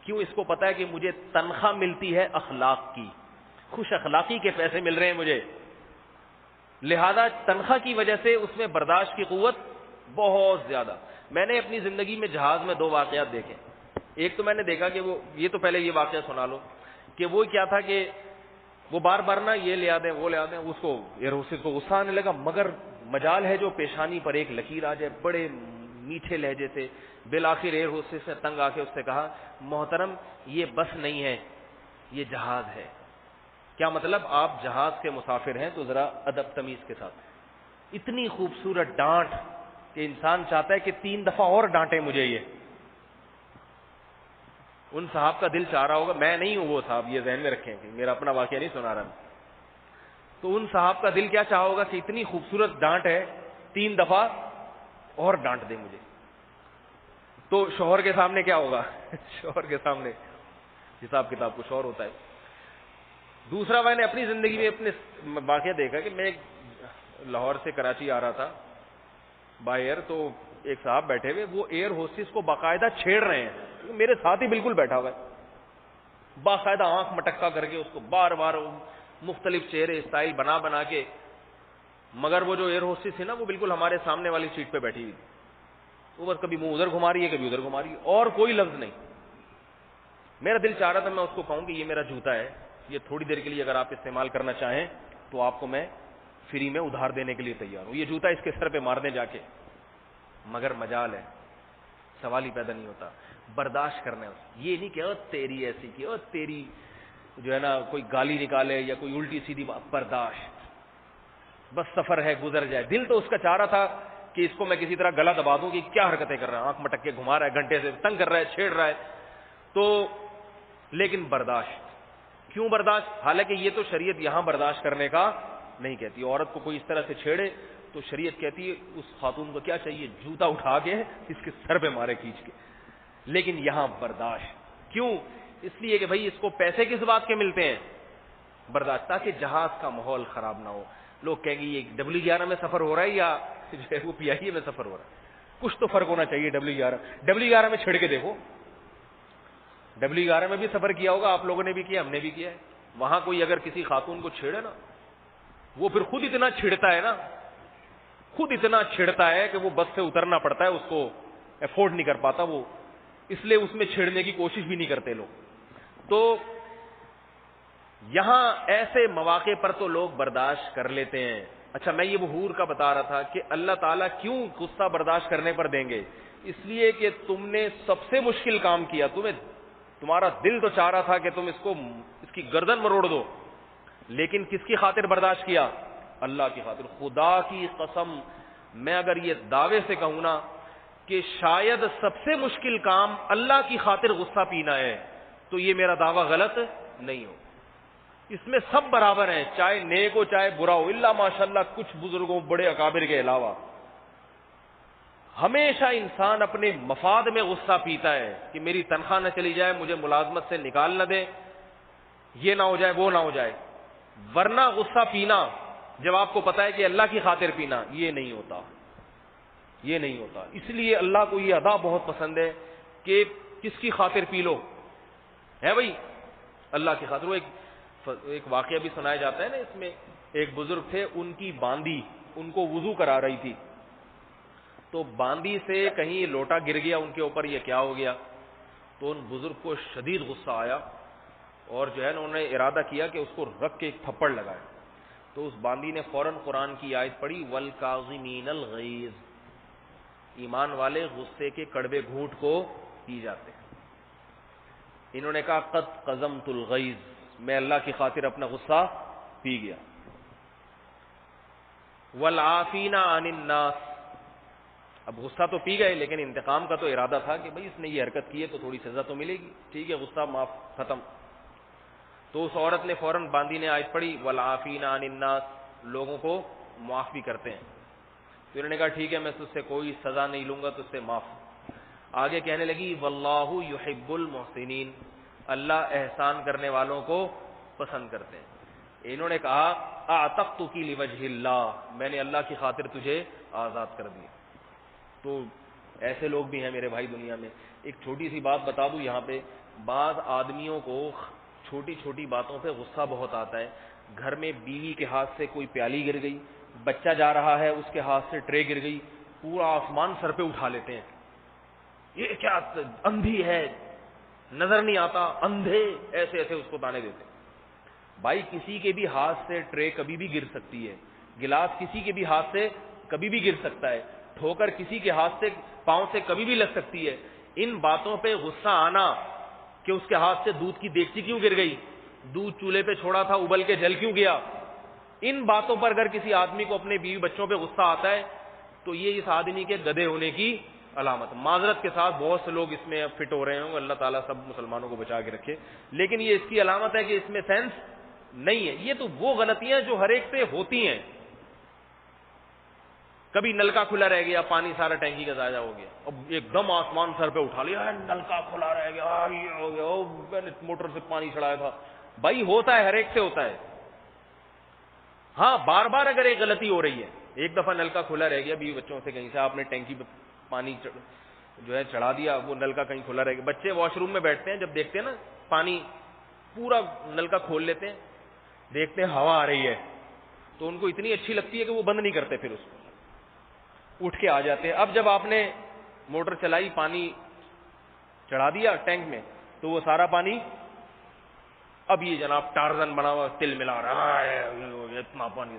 کیوں؟ اس کو پتا ہے کہ مجھے تنخواہ ملتی ہے اخلاق کی، خوش اخلاقی کے پیسے مل رہے ہیں مجھے، لہذا تنخواہ کی وجہ سے اس میں برداشت کی قوت بہت زیادہ. میں نے اپنی زندگی میں جہاز میں 2 واقعات دیکھے. ایک تو میں نے دیکھا کہ یہ تو پہلے یہ واقعہ سنا لو کہ وہ کیا تھا کہ وہ بار بار نا یہ لے آتے ہیں وہ لے آتے ہیں، اس کو ایئر ہوسٹس کو غصہ آنے لگا، مگر مجال ہے جو پیشانی پر ایک لکیر آ جائے، بڑے میٹھے لہجے سے. بالآخر ایئر ہوسٹس نے تنگ آ کے اس سے کہا محترم یہ بس نہیں ہے یہ جہاز ہے. کیا مطلب؟ آپ جہاز کے مسافر ہیں تو ذرا ادب تمیز کے ساتھ. اتنی خوبصورت ڈانٹ کہ انسان چاہتا ہے کہ 3 دفعہ اور ڈانٹے مجھے. یہ ان صاحب کا دل چاہ رہا ہوگا، میں نہیں ہوں وہ صاحب، یہ ذہن میں رکھیں کہ میرا اپنا واقعہ نہیں سنا رہا، تو ان صاحب کا دل کیا چاہا ہوگا کہ اتنی خوبصورت ڈانٹ ہے 3 دفعہ اور ڈانٹ دے مجھے. تو شوہر کے سامنے کیا ہوگا؟ شوہر کے سامنے حساب کتاب کچھ اور ہوتا ہے. دوسرا میں نے اپنی زندگی میں اپنے واقعہ دیکھا کہ میں لاہور سے کراچی آ رہا تھا بائی ایئر، تو ایک صاحب بیٹھے ہوئے، وہ ایئر ہوسٹس کو باقاعدہ چھیڑ رہے ہیں، میرے ساتھ ہی بالکل بیٹھا ہوا ہے، باقاعدہ آنکھ مٹکا کر کے اس کو بار بار مختلف چہرے اسٹائل بنا بنا کے. مگر وہ جو ایئر ہوسٹس تھی نا وہ بالکل ہمارے سامنے والی سیٹ پہ بیٹھی ہوئی تھی، وہ بس کبھی منہ ادھر گھما رہی ہے کبھی ادھر گھما رہی ہے اور کوئی لفظ نہیں. میرا دل چاہ رہا تھا میں اس کو کہوں کہ یہ میرا جوتا ہے، یہ تھوڑی دیر کے لیے اگر آپ استعمال کرنا چاہیں تو آپ کو میں فری میں ادھار دینے کے لیے تیار ہوں، یہ جوتا اس کے سر پہ مار دیں جا کے. مگر مجال ہے، سوال ہی پیدا نہیں ہوتا. برداشت کرنا ہے، یہ نہیں کہ تیری ایسی کی تیری جو ہے نا کوئی گالی نکالے یا کوئی الٹی سیدھی بات. برداشت، بس سفر ہے گزر جائے. دل تو اس کا چاہ رہا تھا کہ اس کو میں کسی طرح گلا دبا دوں کہ کیا حرکتیں کر رہا ہے، آنکھ مٹک کے گھما رہا ہے، گھنٹے سے تنگ کر رہا ہے، چھیڑ رہا ہے. تو لیکن برداشت کیوں برداشت؟ حالانکہ یہ تو شریعت یہاں برداشت کرنے کا نہیں کہتی. عورت کو کوئی اس طرح سے چھیڑے تو شریعت کہتی ہے اس خاتون کو کیا چاہیے، جوتا اٹھا کے اس کے سر پہ مارے کھینچ کے. لیکن یہاں برداشت کیوں؟ اس لیے کہ بھائی اس کو پیسے کس بات کے ملتے ہیں؟ برداشت، تاکہ جہاز کا ماحول خراب نہ ہو. لوگ کہیں گے یہ W11 میں سفر ہو رہا ہے یا جو ہے وہ PIA میں سفر ہو رہا ہے. کچھ تو فرق ہونا چاہیے. W11 میں چھڑ کے دیکھو، W11 میں بھی سفر کیا ہوگا آپ لوگوں نے بھی کیا، ہم نے بھی کیا ہے. وہاں کوئی اگر کسی خاتون کو چھیڑے نا، وہ پھر خود اتنا چھڑتا ہے نا، خود اتنا چھڑتا ہے کہ وہ بس سے اترنا پڑتا ہے، اس کو افورڈ نہیں کر پاتا وہ، اس لیے اس میں چھیڑنے کی کوشش بھی نہیں کرتے لوگ. تو یہاں ایسے مواقع پر تو لوگ برداشت کر لیتے ہیں. اچھا میں یہ وہ حور کا بتا رہا تھا کہ اللہ تعالیٰ کیوں غصہ برداشت کرنے پر دیں گے؟ اس لیے کہ تم نے سب سے مشکل کام کیا، تمہارا دل تو چاہ رہا تھا کہ تم اس کی گردن مروڑ دو، لیکن کس کی خاطر برداشت کیا؟ اللہ کی خاطر. خدا کی قسم میں اگر یہ دعوے سے کہوں نا کہ شاید سب سے مشکل کام اللہ کی خاطر غصہ پینا ہے تو یہ میرا دعویٰ غلط نہیں ہو. اس میں سب برابر ہیں، چاہے نیک ہو چاہے برا ہو، الا ماشاءاللہ کچھ بزرگوں بڑے اکابر کے علاوہ. ہمیشہ انسان اپنے مفاد میں غصہ پیتا ہے کہ میری تنخواہ نہ چلی جائے، مجھے ملازمت سے نکال نہ دے، یہ نہ ہو جائے وہ نہ ہو جائے. ورنہ غصہ پینا جب آپ کو پتا ہے کہ اللہ کی خاطر پینا، یہ نہیں ہوتا، یہ نہیں ہوتا. اس لیے اللہ کو یہ ادا بہت پسند ہے کہ کس کی خاطر پی لو ہے بھائی، اللہ کی خاطر. وہ ایک واقعہ بھی سنایا جاتا ہے نا، اس میں ایک بزرگ تھے، ان کی باندی ان کو وضو کرا رہی تھی، تو باندی سے کہیں لوٹا گر گیا ان کے اوپر، یہ کیا ہو گیا؟ تو ان بزرگ کو شدید غصہ آیا اور جو ہے نا انہوں نے ارادہ کیا کہ اس کو رکھ کے ایک تھپڑ لگائے. تو اس باندی نے فوراً قرآن کی آیت پڑھی والکاظمین الغیظ، ایمان والے غصے کے کڑوے گھونٹ کو پی جاتے ہیں. انہوں نے کہا قد قزمت الغیظ، میں اللہ کی خاطر اپنا غصہ پی گیا. والعافین عن الناس، اب غصہ تو پی گئے لیکن انتقام کا تو ارادہ تھا کہ بھئی اس نے یہ حرکت کی ہے تو تھوڑی سزا تو ملے گی، ٹھیک ہے غصہ معاف، ختم. تو اس عورت نے فوراً باندی نے آیت پڑھی والعافین عن الناس، لوگوں کو معاف بھی کرتے ہیں. تو انہوں نے کہا ٹھیک ہے میں تجھ سے کوئی سزا نہیں لوں گا، تجھ سے معاف. آگے کہنے لگی واللہ یحب المحسنین، اللہ احسان کرنے والوں کو پسند کرتے ہیں. انہوں نے کہا اعتقتک لوجہ اللہ، میں نے اللہ کی خاطر تجھے آزاد کر دیا. تو ایسے لوگ بھی ہیں میرے بھائی دنیا میں. ایک چھوٹی سی بات بتا دوں یہاں پہ، بعض آدمیوں کو چھوٹی چھوٹی باتوں پہ غصہ بہت آتا ہے. گھر میں بیوی کے ہاتھ سے کوئی پیالی گر گئی, بچہ جا رہا ہے اس کے ہاتھ سے ٹرے گر گئی, پورا آسمان سر پہ اٹھا لیتے ہیں. یہ کیا اندھی ہے, نظر نہیں آتا, اندھے, ایسے ایسے اس کو تانے دیتے. بھائی کسی کے بھی ہاتھ سے ٹرے کبھی بھی گر سکتی ہے, گلاس کسی کے بھی ہاتھ سے کبھی بھی گر سکتا ہے, ٹھوکر کسی کے ہاتھ سے پاؤں سے کبھی بھی لگ سکتی ہے. ان باتوں پہ غصہ آنا کہ اس کے ہاتھ سے دودھ کی دیگچی کیوں گر گئی, دودھ چولہے پہ چھوڑا تھا ابل کے جل کیوں گیا, ان باتوں پر اگر کسی آدمی کو اپنے بیوی بچوں پہ غصہ آتا ہے تو یہ اس آدمی کے گدھے ہونے کی علامت. معذرت کے ساتھ بہت سے لوگ اس میں فٹ ہو رہے ہوں, اللہ تعالیٰ سب مسلمانوں کو بچا کے رکھے, لیکن یہ اس کی علامت ہے کہ اس میں سینس نہیں ہے. یہ تو وہ غلطیاں جو ہر ایک سے ہوتی ہیں. کبھی نلکا کھلا رہ گیا, پانی سارا ٹینکی کا ضائع ہو گیا, اب ایک دم آسمان سر پہ اٹھا لیا, نلکا کھلا رہ گیا, یہ ہو گیا, میں نے موٹر سے پانی چڑھایا تھا. بھائی ہوتا ہے, ہر ایک سے ہوتا ہے. ہاں بار بار اگر ایک غلطی ہو رہی ہے, ایک دفعہ نلکا کھلا رہ گیا بیوی بچوں سے, کہیں سے آپ نے ٹینکی پہ پانی جو ہے چڑھا دیا, وہ نلکا کہیں کھلا رہ گیا. بچے واش روم میں بیٹھتے ہیں, جب دیکھتے ہیں نا پانی پورا نلکا کھول لیتے ہیں, دیکھتے ہیں ہوا آ رہی ہے, تو ان کو اتنی اچھی لگتی ہے کہ وہ بند نہیں کرتے, پھر اس کو اٹھ کے آ جاتے ہیں. اب جب آپ نے موٹر چلائی, پانی چڑھا دیا ٹینک میں, تو وہ سارا پانی, اب یہ جناب ٹارزن بنا ہوا تل ملا رہا ہے, اتنا پانی.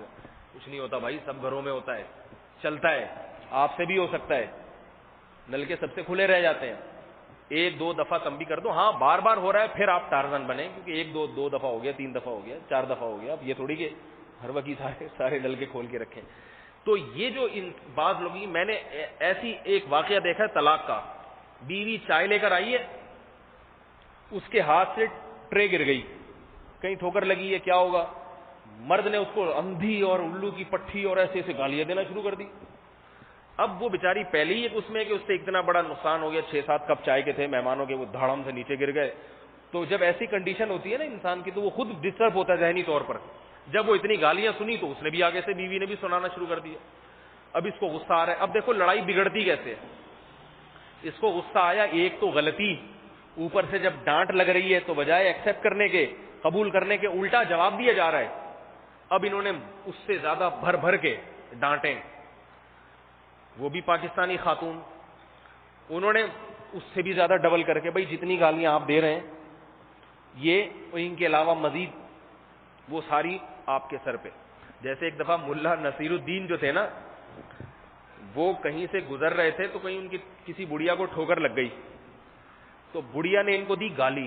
کچھ نہیں ہوتا بھائی, سب گھروں میں ہوتا ہے, چلتا ہے, آپ سے بھی ہو سکتا ہے. نلکے سب سے کھلے رہ جاتے ہیں, ایک دو دفعہ کم بھی کر دو. ہاں بار بار ہو رہا ہے پھر آپ ٹارزن بنے, کیونکہ ایک دو دفعہ ہو گیا, 3 دفعہ ہو گیا, 4 دفعہ ہو گیا. اب یہ تھوڑی کہ ہر وقت سارے نلکے کھول کے رکھیں. تو یہ جو ان بعض لوگ, میں نے ایسی ایک واقعہ دیکھا ہے طلاق کا. بیوی چائے لے کر آئی ہے, اس کے ہاتھ سے ٹرے گر گئی, کہیں ٹھوکر لگی ہے, کیا ہوگا, مرد نے اس کو اندھی اور الو کی پٹھی اور ایسے ایسے گالیاں دینا شروع کر دی. اب وہ بیچاری پہلے ہی اس میں کہ اس سے اتنا بڑا نقصان ہو گیا, 6-7 کپ چائے کے تھے مہمانوں کے, وہ دھڑم سے نیچے گر گئے. تو جب ایسی کنڈیشن ہوتی ہے نا انسان کی, تو وہ خود ڈسٹرب ہوتا ہے ذہنی طور پر. جب وہ اتنی گالیاں سنی تو اس نے بھی آگے سے بیوی نے بھی سنانا شروع کر دیا. اب اس کو غصہ آ رہا ہے. اب دیکھو لڑائی بگڑتی کیسے, اس کو غصہ آیا, ایک تو غلطی, اوپر سے جب ڈانٹ لگ رہی ہے تو بجائے ایکسپٹ کرنے کے, قبول کرنے کے, الٹا جواب دیا جا رہا ہے. اب انہوں نے اس سے زیادہ بھر بھر کے ڈانٹیں, وہ بھی پاکستانی خاتون, انہوں نے اس سے بھی زیادہ ڈبل کر کے, بھائی جتنی گالیاں آپ دے رہے ہیں یہ ان کے علاوہ مزید وہ ساری آپ کے سر پہ. جیسے ایک دفعہ ملا نصیر الدین جو تھے نا, وہ کہیں سے گزر رہے تھے, تو کہیں ان کی کسی بڑھیا کو ٹھوکر لگ گئی, تو بڑھیا نے ان کو دی گالی.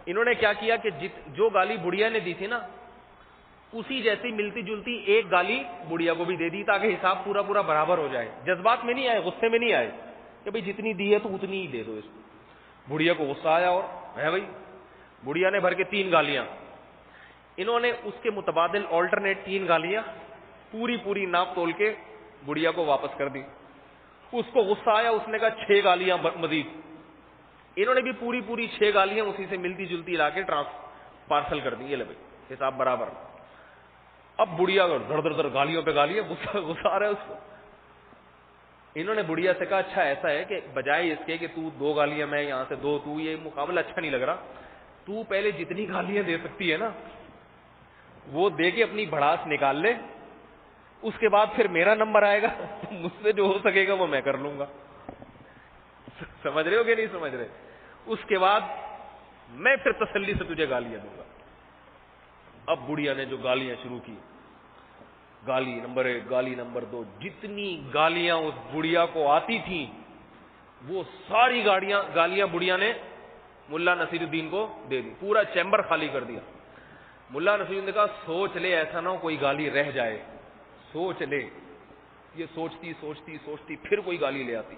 انہوں نے کیا کیا کہ جو گالی بڑھیا نے دی تھی نا, اسی جیسی ملتی جلتی ایک گالی بڑھیا کو بھی دے دی, تاکہ حساب پورا پورا برابر ہو جائے. جذبات میں نہیں آئے, غصے میں نہیں آئے کہ بھئی جتنی دی ہے تو اتنی ہی دے دو اس کو. بڑھیا کو غصہ آیا, اور ہے بھائی بڑھیا نے بھر کے 3 گالیاں, انہوں نے اس کے متبادل آلٹرنیٹ 3 گالیاں پوری ناپ تول کے بڑھیا کو واپس کر دی. اس کو غصہ آیا, اس نے کہا 6 گالیاں مزید. انہوں نے بھی پوری 6 گالیاں اسی سے ملتی جلتی لا کے پارسل کر دی. یہ لے بھائی حساب برابر. اب بڑھیا دھڑ گالیوں پہ گالیاں, غصہ آ رہا ہے اس کو. انہوں نے بڑھیا سے کہا اچھا ایسا ہے کہ بجائے اس کے کہ تو 2 گالیاں میں یہاں سے 2, تو یہ مقابلہ اچھا نہیں لگ رہا, تو پہلے جتنی گالیاں دے سکتی ہے نا وہ دے کے اپنی بھڑاس نکال لے, اس کے بعد پھر میرا نمبر آئے گا, تو مجھ سے جو ہو سکے گا وہ میں کر لوں گا. سمجھ رہے ہو کہ نہیں سمجھ رہے؟ اس کے بعد میں پھر تسلی سے تجھے گالیاں دوں گا. اب بڑھیا نے جو گالیاں شروع کی, گالی نمبر 1, گالی نمبر 2, جتنی گالیاں اس بڑھیا کو آتی تھیں وہ ساری گالیاں بڑھیا نے ملا نصیر الدین کو دے دی. پورا چیمبر خالی کر دیا. ملا نصیر الدین نے کہا سوچ لے ایسا نہ ہو کوئی گالی رہ جائے, سوچ لے. یہ سوچتی پھر کوئی گالی لے آتی.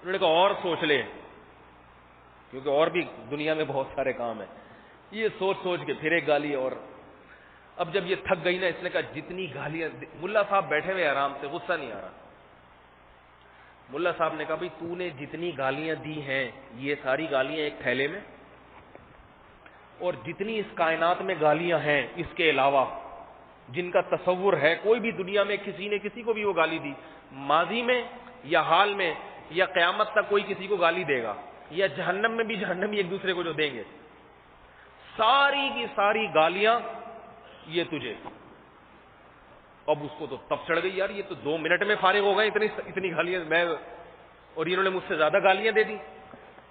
انہوں نے کہا اور سوچ لے, کیونکہ اور بھی دنیا میں بہت سارے کام ہیں. یہ سوچ کے پھر ایک گالی اور. اب جب یہ تھک گئی نا, اس نے کہا جتنی گالیاں, ملا صاحب بیٹھے ہوئے آرام سے, غصہ نہیں آ رہا. ملا صاحب نے کہا بھائی تو نے جتنی گالیاں دی ہیں یہ ساری گالیاں ایک تھیلے میں, اور جتنی اس کائنات میں گالیاں ہیں اس کے علاوہ جن کا تصور ہے, کوئی بھی دنیا میں کسی نے کسی کو بھی وہ گالی دی, ماضی میں یا حال میں یا قیامت تک کوئی کسی کو گالی دے گا, یا جہنم میں بھی جہنمی ایک دوسرے کو جو دیں گے، ساری کی ساری گالیاں یہ تجھے. اب اس کو تو تب چڑھ گئی، یار یہ تو 2 منٹ میں فارغ ہو گئے، اتنی گالیاں میں، اور انہوں نے مجھ سے زیادہ گالیاں دے دی.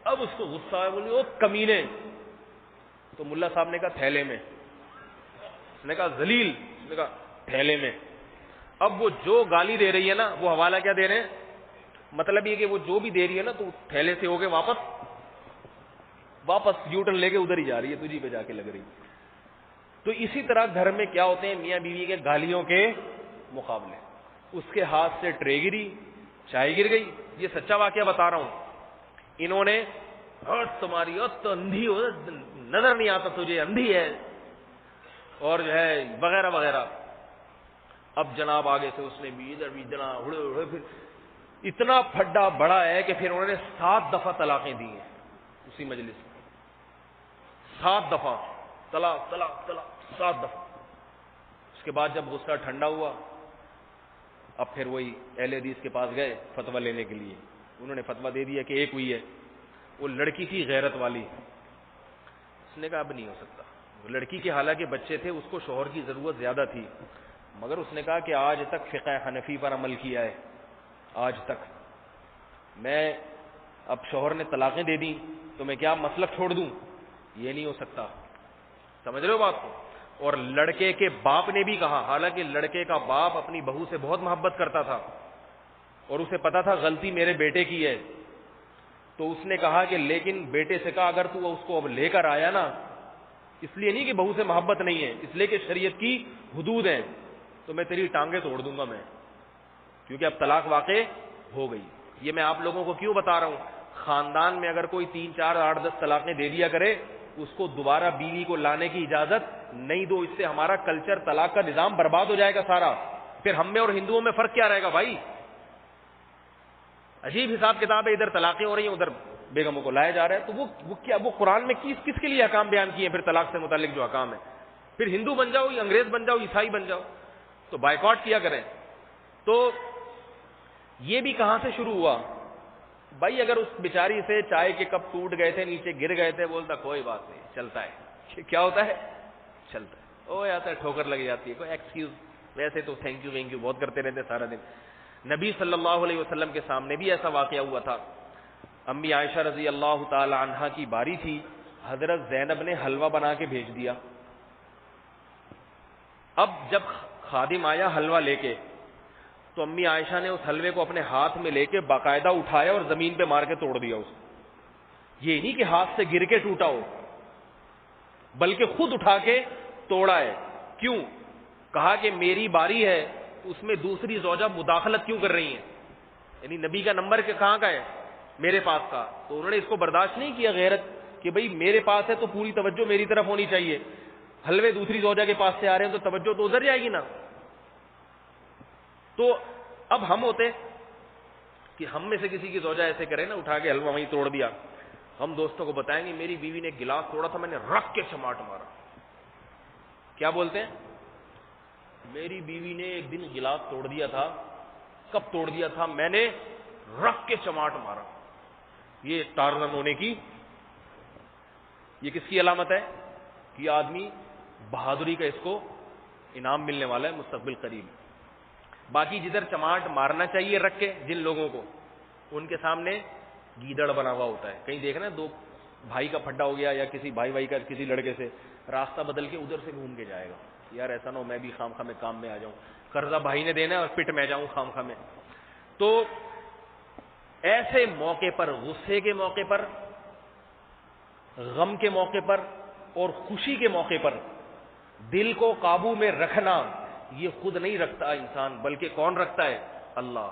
اب اس کو غصہ ہے، بولی او کمینے. تو ملا صاحب نے کہا تھیلے میں، اس نے کہا ذلیل، اس نے کہا تھیلے میں. اب وہ جو گالی دے رہی ہے نا، وہ حوالہ کیا دے رہے ہیں، مطلب یہ کہ وہ جو بھی دے رہی ہے نا، تو تھیلے سے ہو کے واپس یو ٹرن لے کے ادھر ہی جا رہی ہے، تجھی پہ جا کے لگ رہی. تو اسی طرح گھر میں کیا ہوتے ہیں میاں بیوی کے گالیوں کے مقابلے. اس کے ہاتھ سے ٹرے گری، چائے گر گئی. یہ سچا واقعہ بتا رہا ہوں. انہوں نے تمہاری تو اندھی ہو، نظر نہیں آتا تجھے، اندھی ہے، اور جو ہے وغیرہ وغیرہ. اب جناب آگے سے اس نے بھی ادھر بھی جناب اڑے اڑے، پھر اتنا پھڈا بڑا ہے کہ پھر انہوں نے 7 دفعہ طلاقیں دی ہیں اسی مجلس میں. 7 دفعہ طلاق طلاق طلاق، 7 دفعہ. اس کے بعد جب غصہ ٹھنڈا ہوا، اب پھر وہی اہل حدیث کے پاس گئے فتویٰ لینے کے لیے. انہوں نے فتویٰ دے دیا کہ ایک ہوئی ہے. وہ لڑکی تھی غیرت والی. اس نے کہا اب نہیں ہو سکتا. لڑکی کے حالانکہ بچے تھے، اس کو شوہر کی ضرورت زیادہ تھی، مگر اس نے کہا کہ آج تک فقہ حنفی پر عمل کیا ہے، آج تک. میں اب شوہر نے طلاقیں دے دی تو میں کیا مسلک چھوڑ دوں؟ یہ نہیں ہو سکتا. سمجھ رہے ہو بات کو؟ اور لڑکے کے باپ نے بھی کہا، حالانکہ لڑکے کا باپ اپنی بہو سے بہت محبت کرتا تھا اور اسے پتا تھا غلطی میرے بیٹے کی ہے، تو اس نے کہا کہ لیکن بیٹے سے کہا اگر تو اس کو اب لے کر آیا نا، اس لیے نہیں کہ بہو سے محبت نہیں ہے، اس لیے کہ شریعت کی حدود ہیں، تو میں تیری ٹانگیں توڑ دوں گا میں، کیونکہ اب طلاق واقع ہو گئی. یہ میں آپ لوگوں کو کیوں بتا رہا ہوں؟ خاندان میں اگر کوئی 3 4 8 10 طلاقیں دے دیا کرے، اس کو دوبارہ بیوی کو لانے کی اجازت نہیں دو. اس سے ہمارا کلچر، طلاق کا نظام برباد ہو جائے گا سارا. پھر ہم میں اور ہندوؤں میں فرق کیا رہے گا بھائی؟ عجیب حساب کتاب ہے، ادھر طلاقیں ہو رہی ہیں، ادھر بیگموں کو لایا جا رہا ہے. تو وہ قرآن میں کس کے لیے احکام بیان کیے ہیں پھر طلاق سے متعلق جو احکام ہے؟ پھر ہندو بن جاؤ، انگریز بن جاؤ، عیسائی بن جاؤ، تو بائیکاٹ کیا کریں. تو یہ بھی کہاں سے شروع ہوا بھائی؟ اگر اس بیچاری سے چائے کے کپ ٹوٹ گئے تھے، نیچے گر گئے تھے، بولتا کوئی بات نہیں، چلتا ہے. کیا ہوتا ہے؟ چلتا ہے. او آتا ہے، ٹھوکر لگ جاتی ہے، کوئی ایکسکیوز، ویسے تو تھینک یو بہت کرتے رہتے سارا دن. نبی صلی اللہ علیہ وسلم کے سامنے بھی ایسا واقعہ ہوا تھا. امی عائشہ رضی اللہ تعالی عنہا کی باری تھی، حضرت زینب نے حلوہ بنا کے بھیج دیا. اب جب خادم آیا حلوہ لے کے، تو امی عائشہ نے اس حلوے کو اپنے ہاتھ میں لے کے باقاعدہ اٹھایا اور زمین پہ مار کے توڑ دیا. اس یہ نہیں کہ ہاتھ سے گر کے ٹوٹا ہو، بلکہ خود اٹھا کے توڑا ہے. کیوں؟ کہا کہ میری باری ہے، اس میں دوسری زوجہ مداخلت کیوں کر رہی ہیں؟ یعنی نبی کا نمبر کہاں کا ہے؟ میرے پاس کا. تو انہوں نے اس کو برداشت نہیں کیا، غیرت، کہ بھئی میرے پاس ہے تو پوری توجہ میری طرف ہونی چاہیے. حلوے دوسری زوجہ کے پاس سے آ رہے ہیں تو توجہ تو ادھر جائے گی نا. تو اب ہم ہوتے کہ ہم میں سے کسی کی زوجہ ایسے کرے نا، اٹھا کے حلوہ وہیں توڑ دیا، ہم دوستوں کو بتائیں گے میری بیوی نے گلاس توڑا تھا، میں نے رکھ کے چماٹ مارا. کیا بولتے ہیں؟ میری بیوی نے ایک دن گلاس توڑ دیا تھا. کب توڑ دیا تھا؟ میں نے رکھ کے چماٹ مارا. یہ ٹارزن ہونے کی، یہ کس کی علامت ہے؟ کہ آدمی بہادری کا اس کو انعام ملنے والا ہے مستقبل قریب. باقی جدھر چماٹ مارنا چاہیے رکھ کے جن لوگوں کو، ان کے سامنے گیدڑ بنا ہوا ہوتا ہے. کہیں دیکھنا 2 بھائی کا پھڈا ہو گیا، یا کسی بھائی کا کسی لڑکے سے، راستہ بدل کے ادھر سے گھوم کے جائے گا. یار ایسا نہ ہو میں بھی خام خواہ میں کام میں آ جاؤں، قرضہ بھائی نے دینا ہے اور پٹ میں جاؤں خام خواہ میں. تو ایسے موقع پر، غصے کے موقع پر، غم کے موقع پر اور خوشی کے موقع پر دل کو قابو میں رکھنا، یہ خود نہیں رکھتا انسان، بلکہ کون رکھتا ہے؟ اللہ.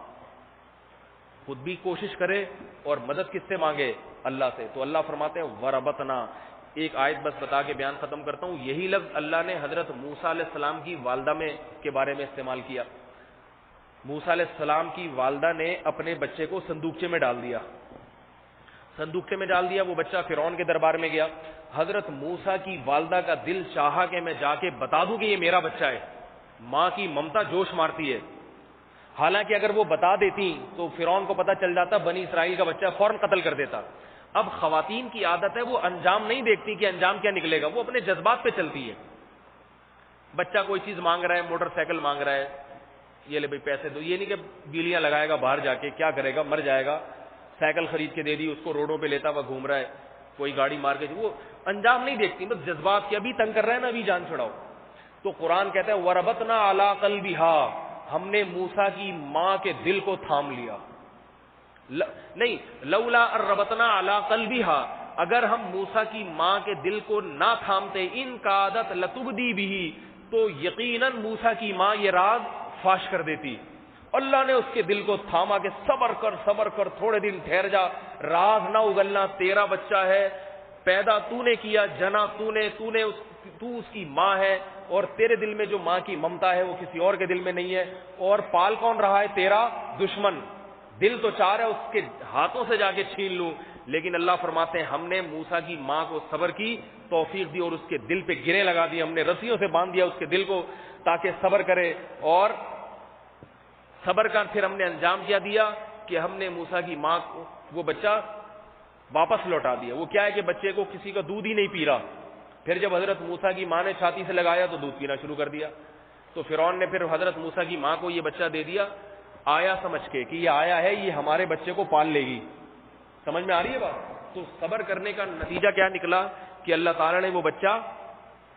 خود بھی کوشش کرے اور مدد کس سے مانگے؟ اللہ سے. تو اللہ فرماتے ہیں وربطنا. ایک آیت بس بتا کے بیان ختم کرتا ہوں. یہی لفظ اللہ نے حضرت موسیٰ علیہ السلام کی والدہ کے بارے میں استعمال کیا. موسیٰ علیہ السلام کی والدہ نے اپنے بچے کو صندوقچے میں ڈال دیا. صندوقچے میں ڈال دیا، وہ بچہ فرعون کے دربار میں گیا. حضرت موسیٰ کی والدہ کا دل چاہا کہ میں جا کے بتا دوں کہ یہ میرا بچہ ہے. ماں کی ممتا جوش مارتی ہے. حالانکہ اگر وہ بتا دیتی تو فرعون کو پتہ چل جاتا، بنی اسرائیل کا بچہ فوراً قتل کر دیتا. اب خواتین کی عادت ہے وہ انجام نہیں دیکھتی کہ انجام کیا نکلے گا، وہ اپنے جذبات پہ چلتی ہے. بچہ کوئی چیز مانگ رہا ہے، موٹر سائیکل مانگ رہا ہے، یہ لے بھائی پیسے دو، یہ نہیں کہ بیلیاں لگائے گا باہر جا کے، کیا کرے گا، مر جائے گا. سائیکل خرید کے دے دی اس کو، روڈوں پہ لیتا ہوا گھوم رہا ہے، کوئی گاڑی مار کے، وہ انجام نہیں دیکھتی، بس جذبات کے ابھی تنگ کر رہا ہے نا ابھی جان چھڑاؤ. تو قرآن کہتا ہے وَرَبَطْنَا عَلَىٰ قَلْبِهَا، ہم نے موسیٰ کی ماں کے دل کو تھام لیا. نہیں لولا الربطنا علی قلبها، اگر ہم موسیٰ کی ماں کے دل کو نہ تھامتے، ان کادت لتبدی بھی، تو یقیناً موسیٰ کی ماں یہ راز فاش کر دیتی. اللہ نے اس کے دل کو تھاما کہ صبر کر تھوڑے دن ٹھہر جا، راز نہ اگلنا، تیرا بچہ ہے، پیدا تو نے کیا، جنا تو نے تو اس کی ماں ہے، اور تیرے دل میں جو ماں کی ممتا ہے وہ کسی اور کے دل میں نہیں ہے، اور پال کون رہا ہے، تیرا دشمن. دل تو چاہ رہا ہے اس کے ہاتھوں سے جا کے چھین لوں، لیکن اللہ فرماتے ہیں ہم نے موسیٰ کی ماں کو صبر کی توفیق دی اور اس کے دل پہ گرے لگا دی، ہم نے رسیوں سے باندھ دیا اس کے دل کو تاکہ صبر کرے. اور صبر کا پھر ہم نے انجام کیا دیا کہ ہم نے موسیٰ کی ماں کو وہ بچہ واپس لوٹا دیا. وہ کیا ہے کہ بچے کو کسی کا دودھ ہی نہیں پی رہا، پھر جب حضرت موسیٰ کی ماں نے چھاتی سے لگایا تو دودھ پینا شروع کر دیا. تو فرعون نے پھر حضرت موسیٰ کی ماں کو یہ بچہ دے دیا آیا سمجھ کے کہ یہ آیا ہے، یہ ہمارے بچے کو پال لے گی. سمجھ میں آ رہی ہے بات؟ تو صبر کرنے کا نتیجہ کیا نکلا کہ اللہ تعالیٰ نے وہ بچہ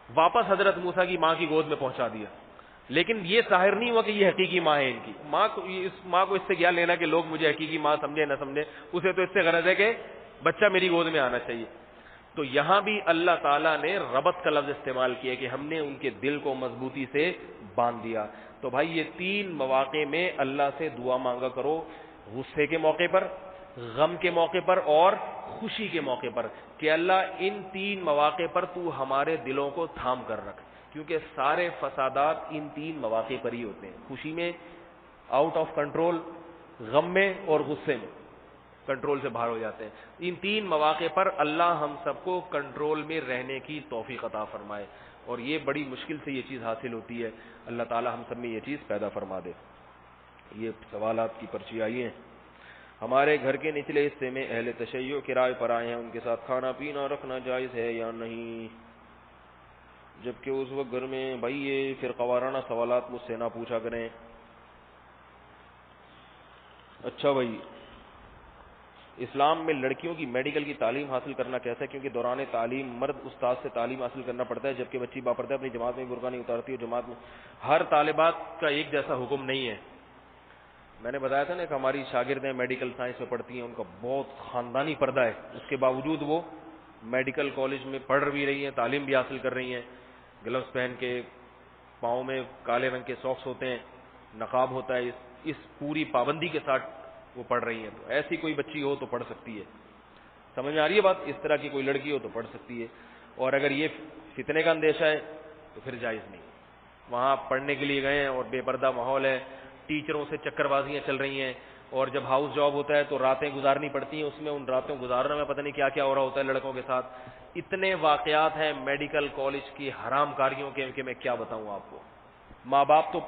واپس حضرت موسیٰ کی ماں کی گود میں پہنچا دیا. لیکن یہ ظاہر نہیں ہوا کہ یہ حقیقی ماں ہے ان کی. اس ماں کو اس سے کیا لینا کہ لوگ مجھے حقیقی ماں سمجھے نہ سمجھے، اسے تو اس سے غرض ہے کہ بچہ میری گود میں آنا چاہیے. تو یہاں بھی اللہ تعالیٰ نے ربط کا لفظ استعمال کیا کہ ہم نے ان کے دل کو مضبوطی سے باندھ دیا. تو بھائی یہ 3 مواقع میں اللہ سے دعا مانگا کرو، غصے کے موقع پر، غم کے موقع پر اور خوشی کے موقع پر، کہ اللہ ان 3 مواقع پر تو ہمارے دلوں کو تھام کر رکھ، کیونکہ سارے فسادات ان 3 مواقع پر ہی ہوتے ہیں. خوشی میں آؤٹ آف کنٹرول، غم میں اور غصے میں کنٹرول سے باہر ہو جاتے ہیں. ان 3 مواقع پر اللہ ہم سب کو کنٹرول میں رہنے کی توفیق عطا فرمائے، اور یہ بڑی مشکل سے یہ چیز حاصل ہوتی ہے. اللہ تعالی ہم سب میں یہ چیز پیدا فرما دے. یہ سوالات کی پرچی آئی ہیں. ہمارے گھر کے نچلے حصے میں اہل تشیع کرائے پر آئے ہیں، ان کے ساتھ کھانا پینا رکھنا جائز ہے یا نہیں؟ جبکہ اس وقت گھر میں بھائی یہ فرقہ وارانہ سوالات مجھ سے نہ پوچھا کریں. اچھا بھائی، اسلام میں لڑکیوں کی میڈیکل کی تعلیم حاصل کرنا کیسا ہے؟ کیونکہ دوران تعلیم مرد استاد سے تعلیم حاصل کرنا پڑتا ہے، جبکہ بچی باپردہ اپنی جماعت میں برقع نہیں اتارتی، اور جماعت میں ہر طالبات کا ایک جیسا حکم نہیں ہے. میں نے بتایا تھا نا کہ ہماری شاگردیں میڈیکل سائنس میں پڑھتی ہیں، ان کا بہت خاندانی پردہ ہے، اس کے باوجود وہ میڈیکل کالج میں پڑھ بھی رہی ہیں، تعلیم بھی حاصل کر رہی ہیں. گلوز پہن کے، پاؤں میں کالے رنگ کے ساکس ہوتے ہیں، نقاب ہوتا ہے، اس پوری پابندی کے ساتھ وہ پڑھ رہی ہیں. تو ایسی کوئی بچی ہو تو پڑھ سکتی ہے. سمجھ میں آ رہی ہے بات؟ اس طرح کی کوئی لڑکی ہو تو پڑھ سکتی ہے. اور اگر یہ فتنے کا اندیشہ ہے تو پھر جائز نہیں. وہاں پڑھنے کے لیے گئے ہیں اور بے پردہ ماحول ہے، ٹیچروں سے چکر بازیاں چل رہی ہیں، اور جب ہاؤس جاب ہوتا ہے تو راتیں گزارنی پڑتی ہیں، اس میں ان راتوں گزارنے میں پتہ نہیں کیا کیا ہو رہا ہوتا ہے لڑکوں کے ساتھ. اتنے واقعات ہیں میڈیکل کالج کی حرام کاریوں کے کہ میں کیا بتاؤں آپ کو. ماں باپ تو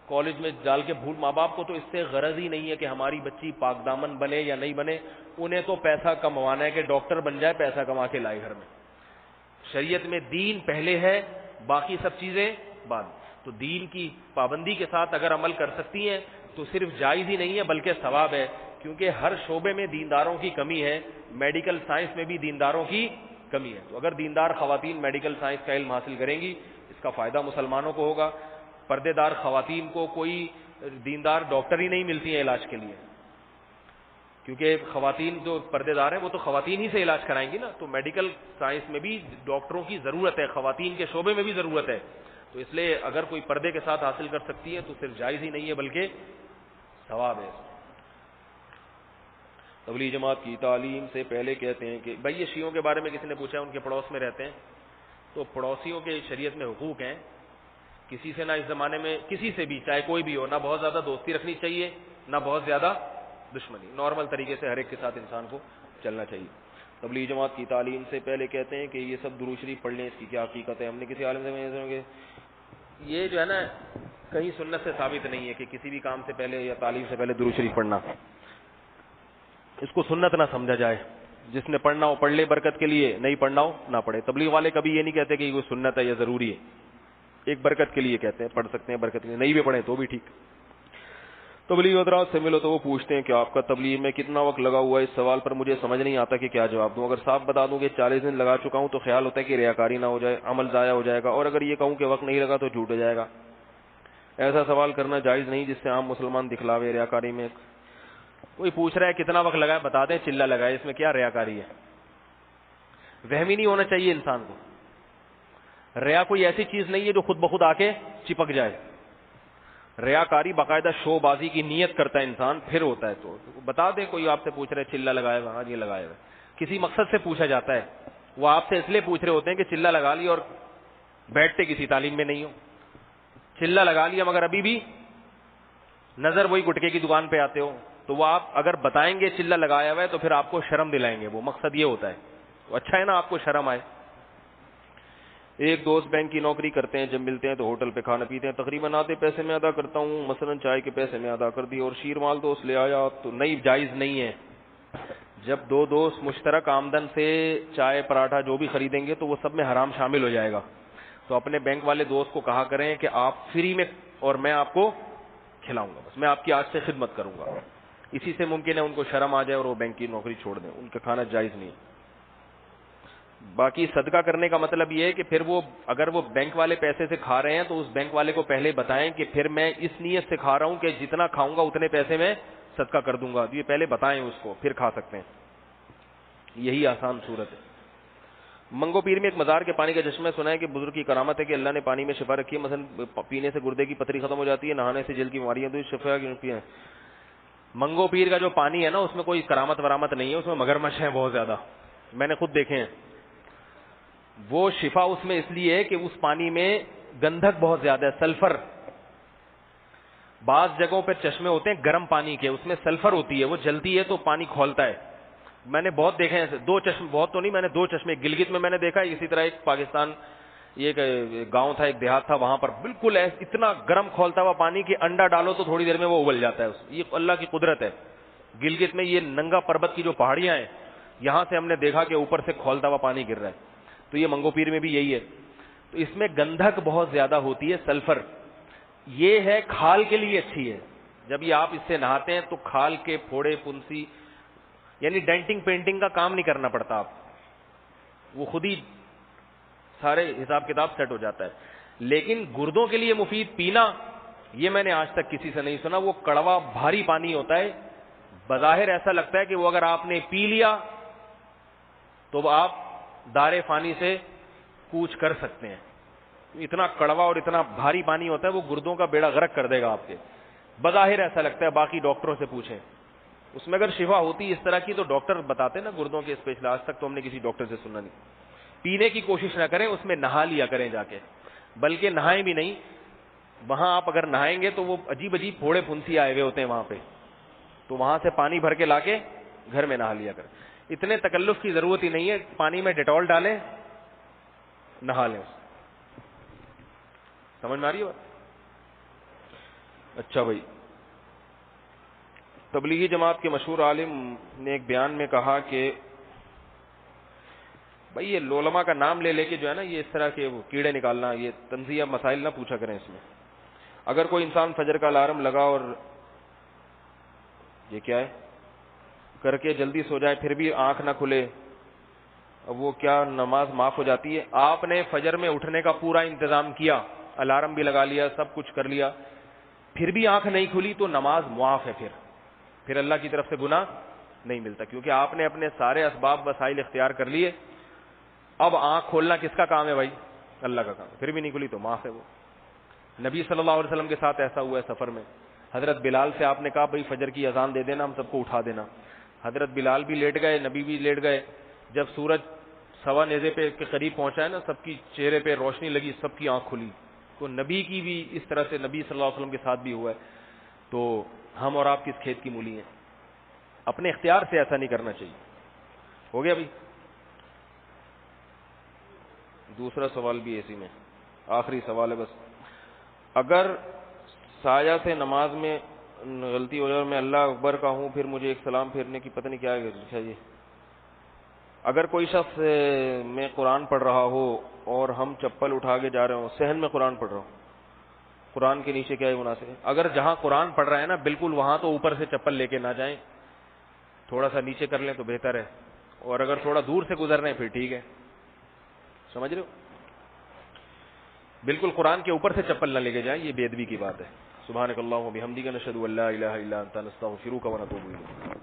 کالج میں ڈال کے ماں باپ کو تو اس سے غرض ہی نہیں ہے کہ ہماری بچی پاک دامن بنے یا نہیں بنے، انہیں تو پیسہ کموانا ہے کہ ڈاکٹر بن جائے، پیسہ کما کے لائے گھر میں. شریعت میں دین پہلے ہے، باقی سب چیزیں بعد. تو دین کی پابندی کے ساتھ اگر عمل کر سکتی ہیں تو صرف جائز ہی نہیں ہے بلکہ ثواب ہے، کیونکہ ہر شعبے میں دینداروں کی کمی ہے. میڈیکل سائنس میں بھی دینداروں کی کمی ہے. تو اگر دیندار خواتین میڈیکل سائنس کا علم حاصل کریں گی، اس کا فائدہ مسلمانوں کو ہوگا. پردے دار خواتین کو کوئی دیندار ڈاکٹر ہی نہیں ملتی ہیں علاج کے لیے، کیونکہ خواتین جو پردے دار ہیں وہ تو خواتین ہی سے علاج کرائیں گی نا. تو میڈیکل سائنس میں بھی ڈاکٹروں کی ضرورت ہے، خواتین کے شعبے میں بھی ضرورت ہے. تو اس لیے اگر کوئی پردے کے ساتھ حاصل کر سکتی ہے تو صرف جائز ہی نہیں ہے بلکہ ثواب ہے. تبلیغ جماعت کی تعلیم سے پہلے کہتے ہیں کہ بھائی یہ شیعوں کے بارے میں کسی نے پوچھا، ان کے پڑوس میں رہتے ہیں، تو پڑوسیوں کے شریعت میں حقوق ہیں. کسی سے نہ اس زمانے میں کسی سے بھی چاہے کوئی بھی ہو، نہ بہت زیادہ دوستی رکھنی چاہیے نہ بہت زیادہ دشمنی. نارمل طریقے سے ہر ایک کے ساتھ انسان کو چلنا چاہیے. تبلیغ جماعت کی تعلیم سے پہلے کہتے ہیں کہ یہ سب درود شریف پڑھ لیں، اس کی کیا حقیقت ہے؟ ہم نے کسی عالم سے یہ جو ہے نا کہیں سنت سے ثابت نہیں ہے کہ کسی بھی کام سے پہلے یا تعلیم سے پہلے درود شریف پڑھنا. اس کو سنت نہ سمجھا جائے. جس نے پڑھنا ہو پڑھ لے برکت کے لیے, نہیں پڑھنا ہو نہ پڑھے. تبلیغ والے کبھی یہ نہیں کہتے کہ یہ کوئی سنت ہے یا ضروری ہے, ایک برکت کے لیے کہتے ہیں, پڑھ سکتے ہیں برکت کے لیے, نہیں بھی پڑھیں تو بھی ٹھیک. تبلیغ حضرات سے ملو تو وہ پوچھتے ہیں کہ آپ کا تبلیغ میں کتنا وقت لگا ہوا ہے. اس سوال پر مجھے سمجھ نہیں آتا کہ کیا جواب دوں. اگر صاف بتا دوں کہ 40 دن لگا چکا ہوں تو خیال ہوتا ہے کہ ریاکاری نہ ہو جائے, عمل ضائع ہو جائے گا, اور اگر یہ کہوں کہ وقت نہیں لگا تو جھوٹ ہو جائے گا. ایسا سوال کرنا جائز نہیں جس سے عام مسلمان دکھلاوے ریاکاری میں. کوئی پوچھ رہا ہے کتنا وقت لگا ہے, بتا دیں, چلہ لگائے, اس میں کیا ریاکاری ہے. وہمی نہیں ہونا چاہیے انسان کو. ریا کوئی ایسی چیز نہیں ہے جو خود بخود آ کے چپک جائے. ریاکاری باقاعدہ شو بازی کی نیت کرتا ہے انسان, پھر ہوتا ہے. تو بتا دیں, کوئی آپ سے پوچھ رہے ہے چلہ لگائے گا, ہاں یہ لگائے گا, کسی مقصد سے پوچھا جاتا ہے. وہ آپ سے اس لیے پوچھ رہے ہوتے ہیں کہ چلہ لگا لی اور بیٹھتے کسی تعلیم میں نہیں ہو. چلہ لگا لیا مگر ابھی بھی نظر وہی گٹکے کی دکان پہ آتے ہو, تو وہ آپ اگر بتائیں گے چلہ لگایا ہوا ہے تو پھر آپ کو شرم دلائیں گے. وہ مقصد یہ ہوتا ہے. تو اچھا ہے نا آپ کو شرم آئے. ایک دوست بینک کی نوکری کرتے ہیں, جب ملتے ہیں تو ہوٹل پہ کھانا پیتے ہیں. تقریباً آدھے پیسے میں ادا کرتا ہوں, مثلا چائے کے پیسے میں ادا کر دی, اور شیر مال دوست لے آیا تو نہیں, جائز نہیں ہے. جب دو دوست مشترک آمدن سے چائے پراٹھا جو بھی خریدیں گے تو وہ سب میں حرام شامل ہو جائے گا. تو اپنے بینک والے دوست کو کہا کریں کہ آپ فری میں, اور میں آپ کو کھلاؤں گا, بس میں آپ کی آج سے خدمت کروں گا. اسی سے ممکن ہے ان کو شرم آ جائے اور وہ بینک کی نوکری چھوڑ دیں. ان کا کھانا جائز نہیں. باقی صدقہ کرنے کا مطلب یہ ہے کہ پھر وہ اگر وہ بینک والے پیسے سے کھا رہے ہیں تو اس بینک والے کو پہلے بتائیں کہ پھر میں اس نیت سے کھا رہا ہوں کہ جتنا کھاؤں گا اتنے پیسے میں صدقہ کر دوں گا. یہ پہلے بتائیں اس کو, پھر کھا سکتے ہیں. یہی آسان صورت ہے. منگو پیر میں ایک مزار کے پانی کا چشمہ, سنا ہے کہ بزرگ کی کرامت ہے کہ اللہ نے پانی میں شفا رکھی ہے. مثلا پینے سے گردے کی پتھری ختم ہو جاتی ہے, نہانے سے جلد کی بیماریاں تو شفا کی ہے. منگو پیر کا جو پانی ہے نا, اس میں کوئی کرامت ورامت نہیں ہے, اس میں مگرمچھ ہیں بہت زیادہ, میں نے خود دیکھے ہیں. وہ شفا اس میں اس لیے ہے کہ اس پانی میں گندھک بہت زیادہ ہے, سلفر. بعض جگہوں پہ چشمے ہوتے ہیں گرم پانی کے, اس میں سلفر ہوتی ہے, وہ جلتی ہے تو پانی کھولتا ہے. میں نے بہت دیکھے ہیں, 2 چشمے, بہت تو نہیں, میں نے 2 چشمے گلگت میں نے دیکھا. اسی طرح ایک پاکستان, یہ گاؤں تھا, ایک دیہات تھا, وہاں پر بالکل اتنا گرم کھولتا ہوا پانی کہ انڈا ڈالو تو تھوڑی دیر میں وہ ابل جاتا ہے. یہ اللہ کی قدرت ہے. گلگت میں یہ ننگا پربت کی جو پہاڑیاں ہیں, یہاں سے ہم نے دیکھا کہ اوپر سے کھولتا ہوا پانی گر رہا ہے. تو یہ منگو پیر میں بھی یہی ہے. تو اس میں گندھک بہت زیادہ ہوتی ہے, سلفر. یہ ہے کھال کے لیے اچھی ہے. جب یہ آپ اس سے نہاتے ہیں تو کھال کے پھوڑے پنسی, یعنی ڈینٹنگ پینٹنگ کا کام نہیں کرنا پڑتا آپ, وہ خود ہی سارے حساب کتاب سیٹ ہو جاتا ہے. لیکن گردوں کے لیے مفید پینا, یہ میں نے آج تک کسی سے نہیں سنا. وہ کڑوا بھاری پانی ہوتا ہے, بظاہر ایسا لگتا ہے کہ وہ اگر آپ نے پی لیا تو آپ دار فانی سے کوچ کر سکتے ہیں. اتنا کڑوا اور اتنا بھاری پانی ہوتا ہے, وہ گردوں کا بیڑا غرق کر دے گا آپ کے. بظاہر ایسا لگتا ہے, باقی ڈاکٹروں سے پوچھیں, اس میں اگر شفا ہوتی اس طرح کی تو ڈاکٹر بتاتے نا گردوں کے اسپیشل. آج تک تو ہم نے کسی ڈاکٹر سے سنا نہیں. پینے کی کوشش نہ کریں, اس میں نہا لیا کریں جا کے, بلکہ نہائیں بھی نہیں. وہاں آپ اگر نہائیں گے تو وہ عجیب عجیب پھوڑے پھنسی آئے ہوئے ہوتے ہیں وہاں پہ, تو وہاں سے پانی بھر کے لا کے گھر میں نہا لیا کریں. اتنے تکلف کی ضرورت ہی نہیں ہے, پانی میں ڈیٹول ڈالیں, نہا لیں. سمجھ میں آ رہی ہے بات؟ اچھا بھائی, تبلیغی جماعت کے مشہور عالم نے ایک بیان میں کہا کہ بھائی یہ علماء کا نام لے لے کے جو ہے نا, یہ اس طرح کے کیڑے نکالنا, یہ تنزیہ مسائل نہ پوچھا کریں اس میں. اگر کوئی انسان فجر کا الارم لگا اور یہ کیا ہے کر کے جلدی سو جائے پھر بھی آنکھ نہ کھلے, وہ کیا نماز معاف ہو جاتی ہے؟ آپ نے فجر میں اٹھنے کا پورا انتظام کیا, الارم بھی لگا لیا, سب کچھ کر لیا, پھر بھی آنکھ نہیں کھلی تو نماز معاف ہے. پھر اللہ کی طرف سے گناہ نہیں ملتا, کیونکہ آپ نے اپنے سارے اسباب وسائل اختیار کر لیے. اب آنکھ کھولنا کس کا کام ہے بھائی؟ اللہ کا کام. پھر بھی نہیں کھلی تو معاف ہے. وہ نبی صلی اللہ علیہ وسلم کے ساتھ ایسا ہوا ہے سفر میں. حضرت بلال سے آپ نے کہا بھائی فجر کی اذان دے دینا, ہم سب کو اٹھا دینا. حضرت بلال بھی لیٹ گئے, نبی بھی لیٹ گئے. جب سورج سوا نیزے پہ کے قریب پہنچا ہے نا, سب کی چہرے پہ روشنی لگی, سب کی آنکھ کھلی. تو نبی کی بھی اس طرح سے نبی صلی اللہ علیہ وسلم کے ساتھ بھی ہوا ہے. تو ہم اور آپ کس کھیت کی مولی ہیں؟ اپنے اختیار سے ایسا نہیں کرنا چاہیے. ہو گیا بھائی؟ دوسرا سوال بھی اسی میں, آخری سوال ہے بس. اگر سایہ سے نماز میں غلطی ہو جائے اور میں اللہ اکبر کا ہوں, پھر مجھے ایک سلام پھیرنے کی پتہ نہیں کیا چاہیے. اگر کوئی شخص میں قرآن پڑھ رہا ہو اور ہم چپل اٹھا کے جا رہے ہوں، صحن میں قرآن پڑھ رہا ہوں، قرآن کے نیچے کیا ہے مناسب ہے؟ اگر جہاں قرآن پڑھ رہا ہے نا بالکل وہاں تو اوپر سے چپل لے کے نہ جائیں، تھوڑا سا نیچے کر لیں تو بہتر ہے، اور اگر تھوڑا دور سے گزر رہے ہیں پھر ٹھیک ہے. سمجھ رہے ہو؟ بالکل قرآن کے اوپر سے چپل نہ لے کے جائیں، یہ بے ادبی کی بات ہے. سبحانک اللہم و بحمدک، نشہد ان لا الہ الا انت، نستغفرک و نتوب الیک.